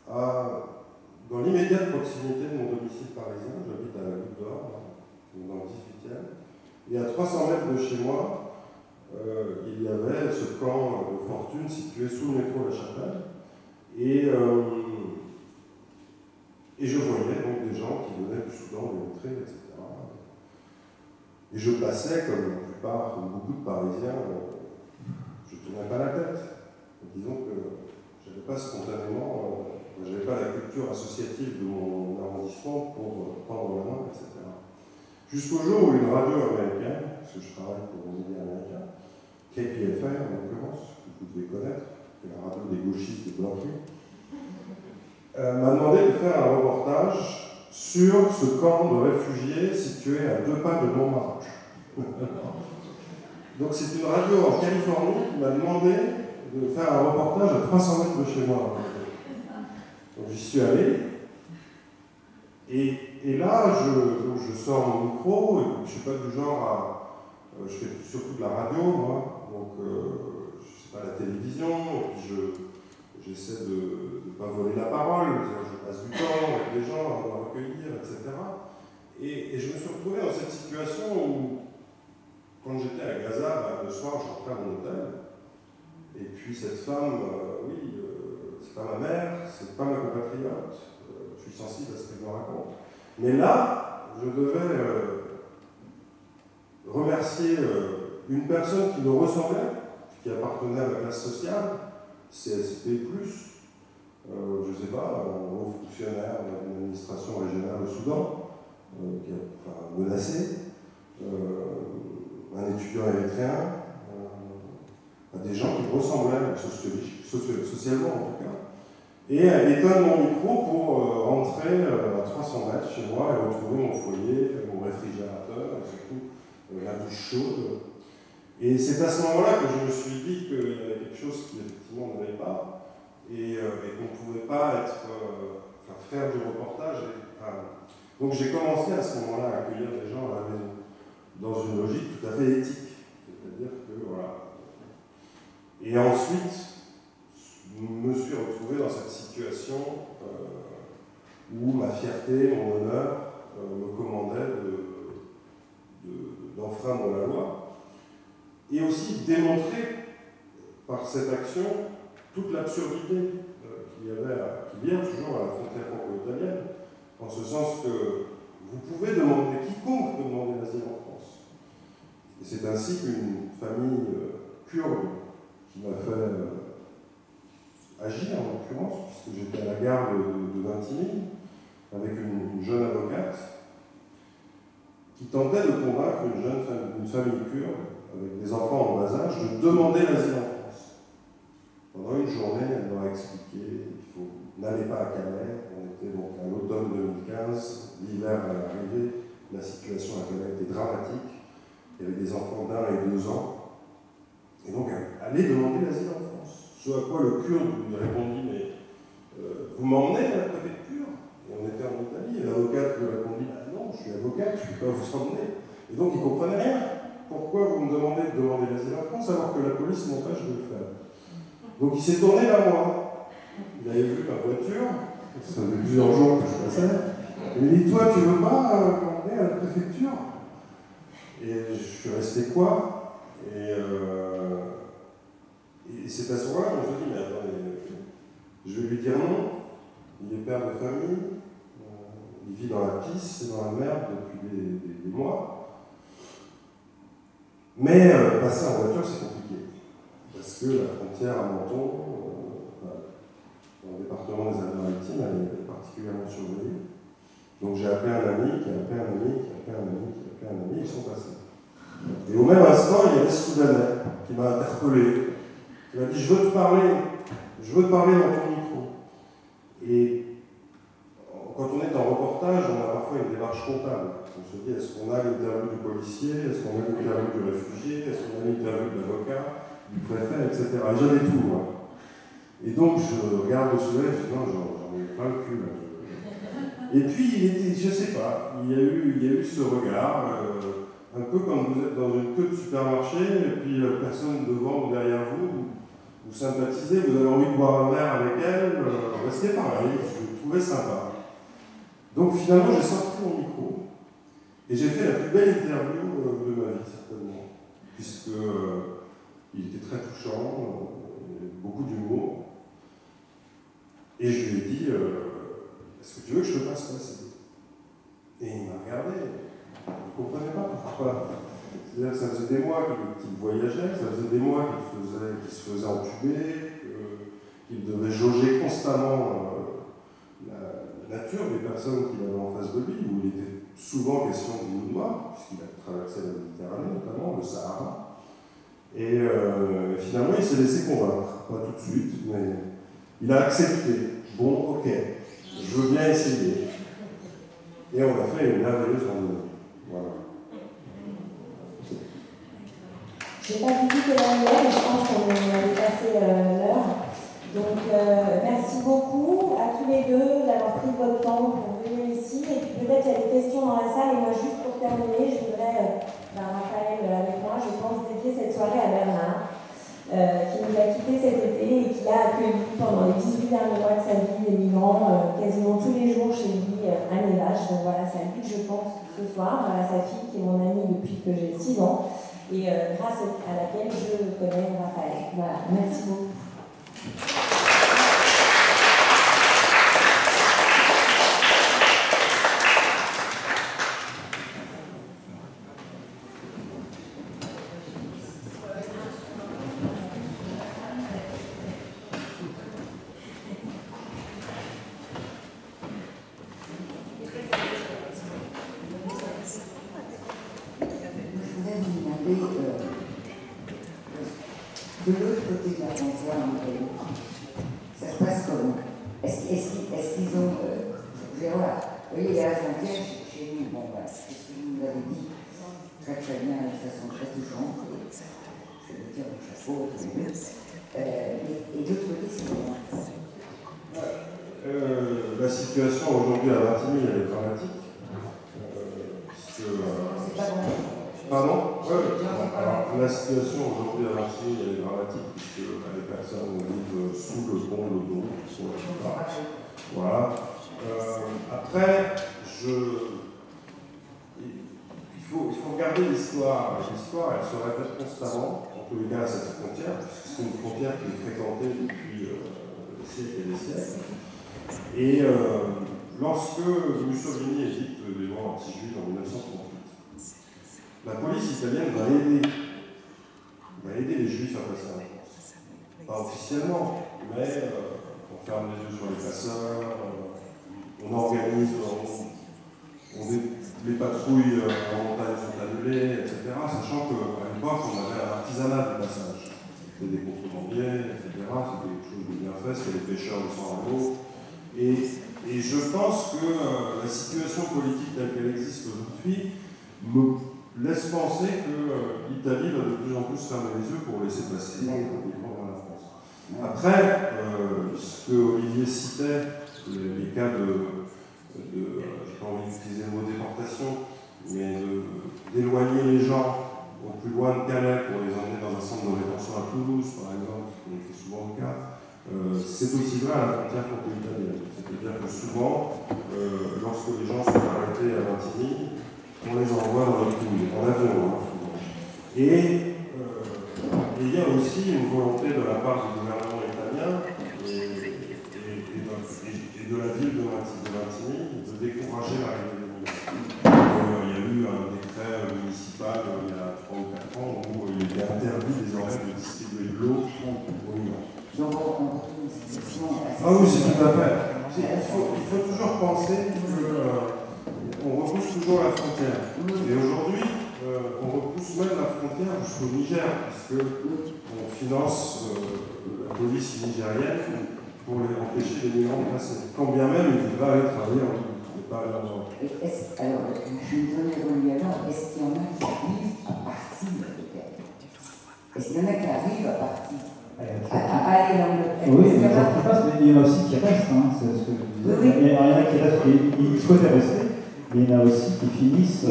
Speaker 5: dans l'immédiate proximité de mon domicile parisien. J'habite à la Goutte d'Or, dans le 18e, et à 300 mètres de chez moi, il y avait ce camp de fortune situé sous le métro La Chapelle, et je voyais donc des gens qui venaient du Soudan, de l'Érythrée, etc. Et je passais, comme la plupart, comme beaucoup de Parisiens, je ne tournais pas la tête. Disons que je n'avais pas spontanément, je n'avais pas la culture associative de mon arrondissement pour prendre la main, etc. Jusqu'au jour où une radio américaine, parce que je travaille pour les médias américains, KPFR en l'occurrence, que vous devez connaître, qui est la radio des gauchistes de Berkeley, m'a demandé de faire un reportage sur ce camp de réfugiés situé à 2 pas de Montmartre. Donc c'est une radio en Californie qui m'a demandé de faire un reportage à 300 mètres de chez moi. Donc j'y suis allé, et là je sors mon micro, et je ne suis pas du genre à... je fais surtout de la radio, moi, donc je ne sais pas, la télévision, et puis j'essaie de ne pas voler la parole, je passe du temps avec les gens, à me recueillir, etc. Et je me suis retrouvé dans cette situation où, quand j'étais à Gaza, le soir, je rentrais à mon hôtel, et puis cette femme, oui, c'est pas ma mère, c'est pas ma compatriote, je suis sensible à ce qu'elle me raconte. Mais là, je devais remercier une personne qui me ressemblait, qui appartenait à la classe sociale, CSP+, je sais pas, un haut fonctionnaire d'une administration régionale au Soudan, qui a menacé, un étudiant érythréen, des gens qui me ressemblaient, socialement en tout cas. Et elle éteint mon micro pour rentrer à 300 mètres chez moi et retrouver mon foyer, mon réfrigérateur, et surtout la douche chaude. Et c'est à ce moment-là que je me suis dit qu'il y avait quelque chose qui effectivement n'allait pas, et qu'on ne pouvait pas faire du reportage. Donc j'ai commencé à ce moment-là à accueillir des gens à la maison, dans une logique tout à fait éthique. C'est-à-dire que voilà. Et ensuite, je me suis retrouvé dans cette situation où ma fierté, mon honneur me commandait d'enfreindre la loi, et aussi démontrer par cette action toute l'absurdité qu'il y a toujours à la frontière franco-italienne, en ce sens que vous pouvez demander, quiconque peut demander l'asile en France. Et c'est ainsi qu'une famille kurde qui m'a fait agir, en l'occurrence, puisque j'étais à la gare de Vintimille, avec une jeune avocate, qui tentait de convaincre une famille kurde, avec des enfants en bas âge, de demander l'asile en France. Pendant une journée, elle leur a expliqué n'allez pas à Calais, on était donc à l'automne 2015, l'hiver allait arriver, la situation à Calais était dramatique, il y avait des enfants d'1 et 2 ans, et donc allez demander l'asile en France. Ce à quoi le Kurde lui répondit, mais vous m'emmenez à la préfecture? Et on était en Italie, et l'avocate lui répondit, non, je suis avocate, je ne peux pas vous emmener. Et donc il ne comprenait rien. Pourquoi vous me demandez de demander l'asile en France alors que la police m'empêche de le faire? Donc il s'est tourné vers moi. Il avait vu ma voiture, ça faisait plusieurs jours que je passais. Il m'a dit, toi, tu veux pas demander à la préfecture? Et je suis resté quoi? Et c'est à ce moment-là que je me suis dit, mais attendez, je vais lui dire non. Il est père de famille, il vit dans la pisse, dans la merde depuis des mois. Mais passer en voiture, c'est compliqué. Parce que la frontière à Menton, dans le département des Alpes-Maritimes, elle est particulièrement surveillée. Donc j'ai appelé un ami, qui a appelé un ami, qui a appelé un ami, qui a appelé un ami, ils sont passés. Et au même instant, il y avait ce Soudanais qui m'a interpellé. Il m'a dit, je veux te parler dans ton micro. Et quand on est en reportage, on a parfois une démarche comptable. On se dit, est-ce qu'on a l'interview du policier, est-ce qu'on a l'interview du réfugié, est-ce qu'on a l'interview de l'avocat, du préfet, etc. Et j'avais tout, moi. Et donc je regarde le soleil, je dis non, j'en ai plein le cul. Là. Et puis il était, je sais pas, il y a eu ce regard, un peu comme vous êtes dans une queue de supermarché, et puis personne devant ou derrière vous, vous sympathisez, vous avez envie de boire un verre avec elle, restez pareil, je le trouvais sympa. Donc finalement j'ai sorti mon micro, et j'ai fait la plus belle interview de ma vie, certainement, puisque il était très touchant, beaucoup d'humour. Et je lui ai dit, est-ce que tu veux que je te fasse passer? Et il m'a regardé, il ne comprenait pas pourquoi. C'est-à-dire que ça faisait des mois qu'il voyageait, ça faisait des mois qu'il se faisait entuber, qu'il devait jauger constamment la nature des personnes qu'il avait en face de lui, où il était souvent question d'une mort, puisqu'il a traversé la Méditerranée, notamment le Sahara. Et finalement, il s'est laissé convaincre, pas tout de suite, mais il a accepté Bon, ok, je veux bien essayer. Et on a fait une merveilleuse randonnée. Voilà.
Speaker 2: Je n'ai pas du tout quelle heure il est, mais je pense qu'on a dépassé l'heure. Donc, merci beaucoup à tous les deux d'avoir pris votre temps pour venir ici. Et puis peut-être il y a des questions dans la salle. Et moi, juste pour terminer, je voudrais, Raphaël avec moi, je pense dédier cette soirée à Bernard, qui nous a quittés cet été et qui a accueilli pendant les 18 derniers mois de sa vie des migrants quasiment tous les jours chez lui à Nevache. Donc voilà, c'est à lui que je pense ce soir, à sa fille qui est mon amie depuis que j'ai 6 ans et grâce à laquelle je connais Raphaël. Voilà, merci beaucoup.
Speaker 6: De l'autre côté de la frontière en Italie, ça se passe comment? Est-ce qu'ils ont... voilà. Vous voyez, il y a la frontière chez nous, bon, voilà, c'est ce que vous nous avez dit très très bien, de façon très touchante, je veux dire mon chapeau, et de l'autre côté, c'est comment?
Speaker 5: La situation aujourd'hui à Vintimille, elle est dramatique.
Speaker 6: C'est pas bon.
Speaker 5: Pardon? Alors, la situation aujourd'hui à Vintimille, elle est dramatique puisque les personnes vivent sous le pont de l'autoroute. Voilà. Après, il faut regarder l'histoire. L'histoire, elle se répète constamment, en tous les cas à cette frontière, puisque c'est une frontière qui est fréquentée depuis des siècles et des siècles. Et lorsque Mussolini édicte les lois anti-juives en 1938, la police italienne va aider les juifs à passer en France. Pas officiellement, mais on ferme les yeux sur les passeurs, on organise, les patrouilles en montagne sont annulées, etc. Sachant qu'à l'époque, on avait un artisanat du passage. C'était des contrebandiers, etc. C'était quelque chose de bien fait, c'était des pêcheurs de San Remo. Et je pense que la situation politique telle qu'elle existe aujourd'hui me laisse penser que l'Italie va de plus en plus fermer les yeux pour laisser passer les migrants vers la France. Après, ce que Olivier citait, les cas j'ai pas envie d'utiliser le mot déportation, mais d'éloigner les gens au plus loin de Calais pour les emmener dans un centre de rétention à Toulouse, par exemple, qui est souvent le cas, c'est aussi vrai à la frontière franco-italienne. C'est-à-dire que souvent, lorsque les gens sont arrêtés à Vintimille, on les envoie dans le pouille, en avion, souvent. Et il y a aussi une volonté de la part du gouvernement italien et de la ville de Vintimille de décourager l'arrivée des migrants. Il y a eu un décret municipal il y a 3 ou 4 ans où il était interdit désormais de distribuer de l'eau aux migrants.
Speaker 6: Donc on retrouve une situation assez...
Speaker 5: Ah oui, c'est tout à fait. Il faut toujours penser qu'on repousse toujours la frontière. Et aujourd'hui, on repousse même la frontière jusqu'au Niger, puisque on finance la police nigérienne pour empêcher les migrants de passer. Quand bien même ils voudraient aller travailler en Libye, ce n'est pas leur droit.
Speaker 6: Alors, je suis désolé de revenir là, est-ce qu'il y en a qui arrivent à partir peut-être? Est-ce qu'il y en a qui arrivent à partir? Aller dans le...
Speaker 4: Oui, mais il y en a aussi qui restent, hein, c'est ce que je disais.
Speaker 6: Oui.
Speaker 4: Il y en a qui restent, ils souhaitaient rester, mais il y en a aussi qui finissent,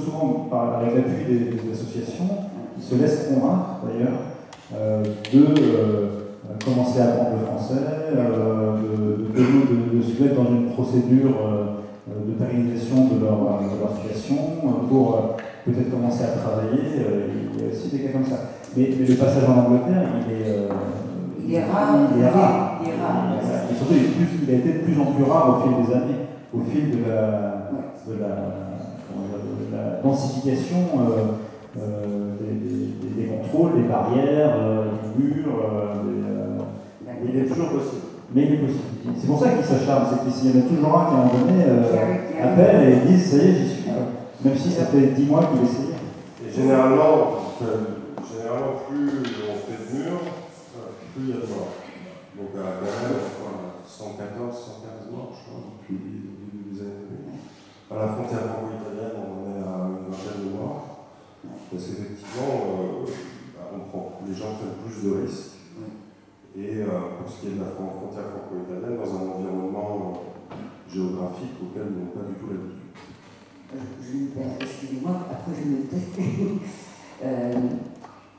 Speaker 4: souvent avec l'appui des associations, qui se laissent convaincre d'ailleurs de commencer à apprendre le français, de se mettre dans une procédure de pérennisation de leur situation pour peut-être commencer à travailler. Il y a aussi des cas comme ça. Mais le passage en Angleterre, il est rare. Et surtout, il a été de plus en plus rare au fil des années, au fil de la densification des contrôles, des barrières, des murs.
Speaker 5: Il est toujours possible.
Speaker 4: Mais il est possible. C'est pour ça qu'il s'acharne, c'est qu'il y en a toujours un qui à un moment donné appelle et dit ça y est, j'y suis. Même si ça fait 10 mois qu'il essayait.
Speaker 5: Et généralement, plus on fait de murs, plus il y a de morts. Donc à la Canada, on a 115 morts, je crois, depuis le début des années 2000. À la frontière franco-italienne, on en est à une vingtaine de morts. Parce qu'effectivement, les gens prennent plus de risques. Et pour ce qui est de la frontière franco-italienne, dans un environnement géographique auquel ils n'ont pas du tout l'habitude.
Speaker 6: Excusez-moi, après je me tais.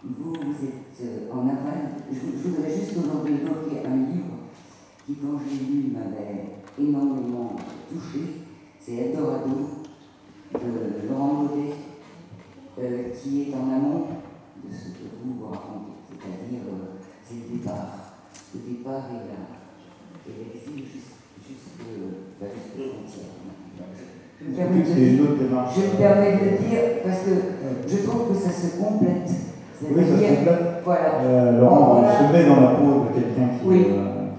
Speaker 6: Vous êtes en aval. Je voudrais juste aujourd'hui évoquer un livre qui, quand je l'ai lu, m'avait énormément touché. C'est Eldorado de Laurent Godet, qui est en amont de ce que vous racontez, c'est-à-dire c'est le départ. Le départ et l'exil jusqu'aux frontières. Je me permets de le dire parce que je trouve que ça se complète.
Speaker 4: Oui, ça se complète.
Speaker 6: Voilà.
Speaker 4: Laurent se met dans la peau de quelqu'un qui
Speaker 6: oui.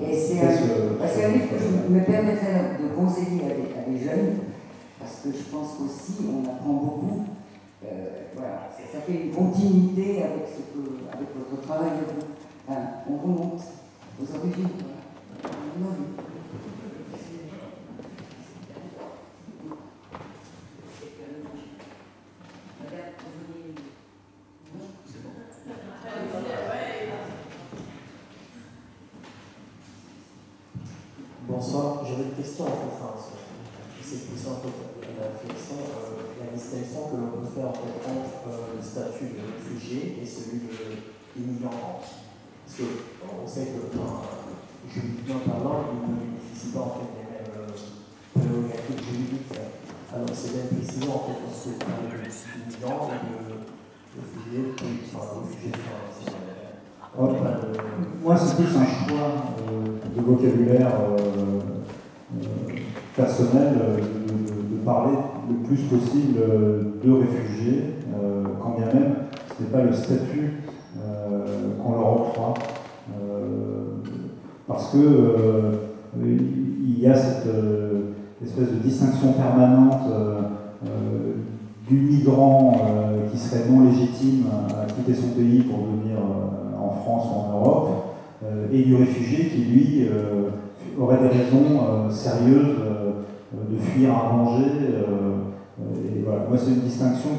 Speaker 6: Et c'est
Speaker 4: un
Speaker 6: livre que je me permettrais de conseiller à des jeunes, parce que je pense qu'aussi on apprend beaucoup. Voilà, ça fait une continuité avec votre travail de vous. Enfin, on remonte aux origines. Voilà.
Speaker 7: Bonsoir, j'avais une question en fait, c'est plus en fait la réflexion, la distinction que l'on peut faire en fait, entre le statut de réfugié et celui d'immigrant. Parce qu'on sait que, juridiquement parlant, ils ne bénéficient pas en fait des mêmes prérogatives juridiques. Alors c'est bien précisément en fait parce que l'immigrant et le réfugié,
Speaker 4: moi, c'est plus un choix de vocabulaire personnel de parler le plus possible de réfugiés, quand bien même ce n'est pas le statut qu'on leur octroie. Parce que il y a cette espèce de distinction permanente du migrant qui serait non légitime à quitter son pays pour venir en France ou en Europe, et du réfugié qui, lui, aurait des raisons sérieuses de fuir un danger. Et voilà. Moi, c'est une distinction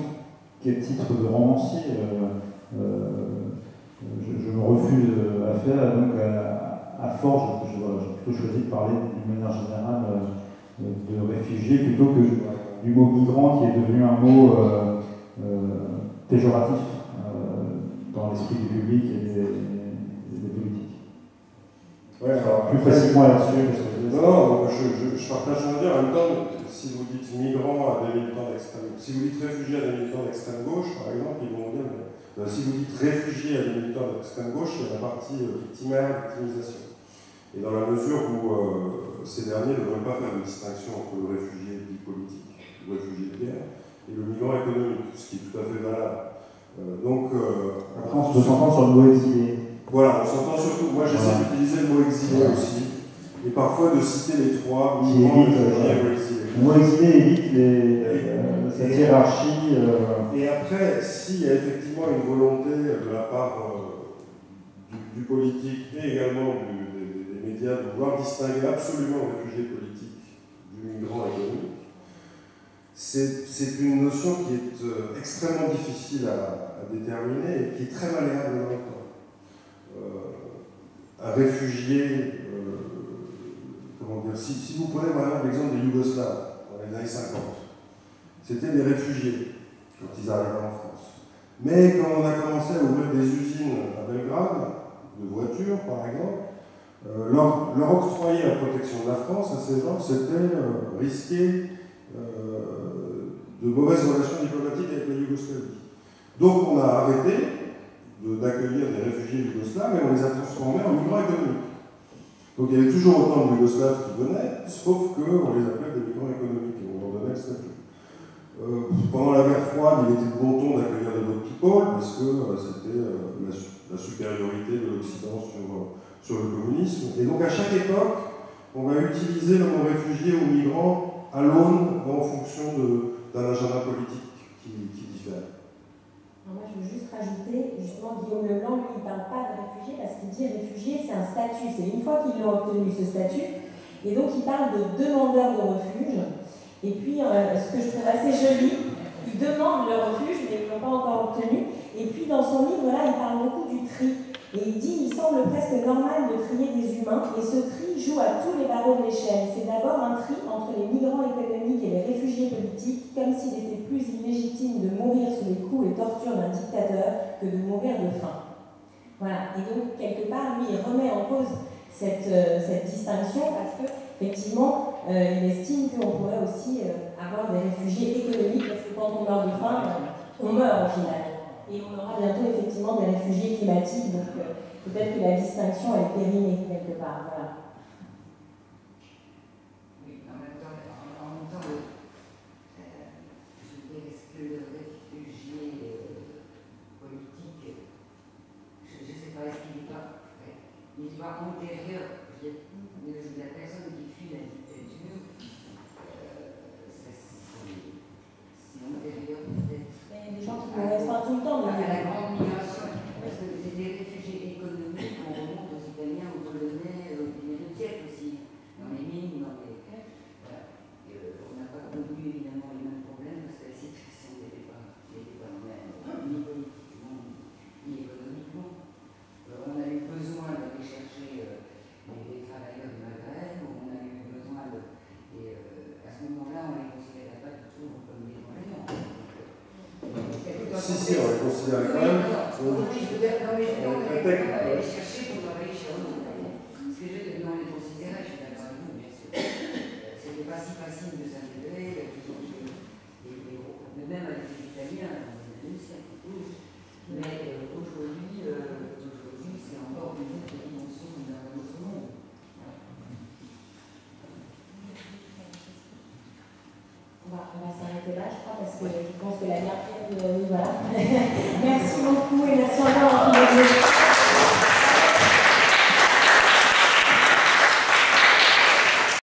Speaker 4: qui est titre de romancier. Je me refuse à faire, donc à force, j'ai plutôt choisi de parler d'une manière générale de réfugiés plutôt que du mot migrant qui est devenu un mot péjoratif dans l'esprit du public et des politiques.
Speaker 5: Ouais, alors,
Speaker 4: plus précisément là-dessus.
Speaker 5: Non, je partage mon dire. En même temps, si vous dites migrant à des militants d'extrême gauche, si vous dites réfugié à des militants d'extrême gauche, par exemple, ils vont dire, si vous dites réfugié à des militants d'extrême gauche, il y a la partie victimisation. Et dans la mesure où ces derniers ne veulent pas faire de distinction entre le réfugié dit politique, le réfugié de guerre, et le migrant économique, ce qui est tout à fait valable.
Speaker 4: Après, on se s'entend sur le mot exilé.
Speaker 5: Voilà, on s'entend surtout. Moi, j'essaie d'utiliser le mot exilé aussi, et parfois de citer les trois
Speaker 4: qui
Speaker 5: migrants,
Speaker 4: évite,
Speaker 5: réfugiés ou exilés.
Speaker 4: Le mot exilé évite cette hiérarchie.
Speaker 5: Et après, s'il y a effectivement une volonté de la part du politique et également des médias de vouloir distinguer absolument le réfugié politique du migrant économique, c'est une notion qui est extrêmement difficile à déterminer et qui est très malléable dans le temps. Un réfugié, comment dire, si vous prenez par exemple l'exemple des Yougoslaves dans les années 50, c'était des réfugiés quand ils arrivaient en France. Mais quand on a commencé à ouvrir des usines à Belgrade, de voitures par exemple, leur octroyer la protection de la France à ces gens, c'était risquer de mauvaises relations diplomatiques avec la Yougoslavie. Donc on a arrêté d'accueillir des réfugiés yougoslaves et on les a transformés en migrants économiques. Donc il y avait toujours autant de Yougoslaves qui venaient, sauf qu'on les appelait des migrants économiques et on leur donnait le statut. Pendant la guerre froide, il était de bon ton d'accueillir des boat people parce que c'était la supériorité de l'Occident sur le communisme. Et donc à chaque époque, on va utiliser le mot réfugié ou migrant à l'aune en fonction d'un agenda politique qui diffère.
Speaker 2: Alors moi, je veux juste rajouter, justement, Guillaume Leblanc, lui, il ne parle pas de réfugiés parce qu'il dit réfugié, c'est un statut. C'est une fois qu'ils l'ont obtenu, ce statut. Et donc, il parle de demandeurs de refuge. Et puis, ce que je trouve assez joli, ils demandent le refuge, mais ils ne l'ont pas encore obtenu. Et puis, dans son livre, là, il parle beaucoup du tri. Et il dit, il semble presque normal de trier des humains, et ce tri joue à tous les barreaux de l'échelle. C'est d'abord un tri entre les migrants économiques et les réfugiés politiques, comme s'il était plus illégitime de mourir sous les coups et tortures d'un dictateur que de mourir de faim. Voilà, et donc, quelque part, lui, il remet en cause cette distinction, parce qu'effectivement, il estime qu'on pourrait aussi avoir des réfugiés économiques, parce que quand on meurt de faim, on meurt au final. Et on aura bientôt effectivement des réfugiés climatiques, donc peut-être que la distinction est périmée quelque part. Voilà.
Speaker 6: Oui, en même temps, je veux dire, est-ce que le réfugié politique, je ne sais pas, est-ce qu'il n'est pas antérieur, la personne qui fuit la dictature, c'est antérieur peut-être.
Speaker 2: Il y a des gens qui vont être tout le temps
Speaker 6: à la grande migration, parce que c'est des réfugiés économiques, on remonte aux Italiens, aux Polonais, au XIXe siècle aussi, dans les mines, dans les... Voilà. On n'a pas connu évidemment les mêmes problèmes, parce que la situation n'était pas la même, ni politiquement, ni économiquement. On a eu besoin d'aller chercher les travailleurs du Maghreb, on a eu besoin de... Et à ce moment-là, on ne les considérait pas du tout comme des voyants.
Speaker 5: Si, on les considère quand même.
Speaker 6: On allait chercher pour travailler chez nous. Parce que on les considérait, je suis d'accord avec vous, bien sûr. C'était pas si facile de s'intégrer, même avec les Italiens, dans le XIXe siècle. Mais aujourd'hui, c'est encore une autre dimension d'un autre monde.
Speaker 2: On va s'arrêter là, je crois, parce que je pense que la guerre, oui, voilà. Merci beaucoup et merci encore à tous les deux.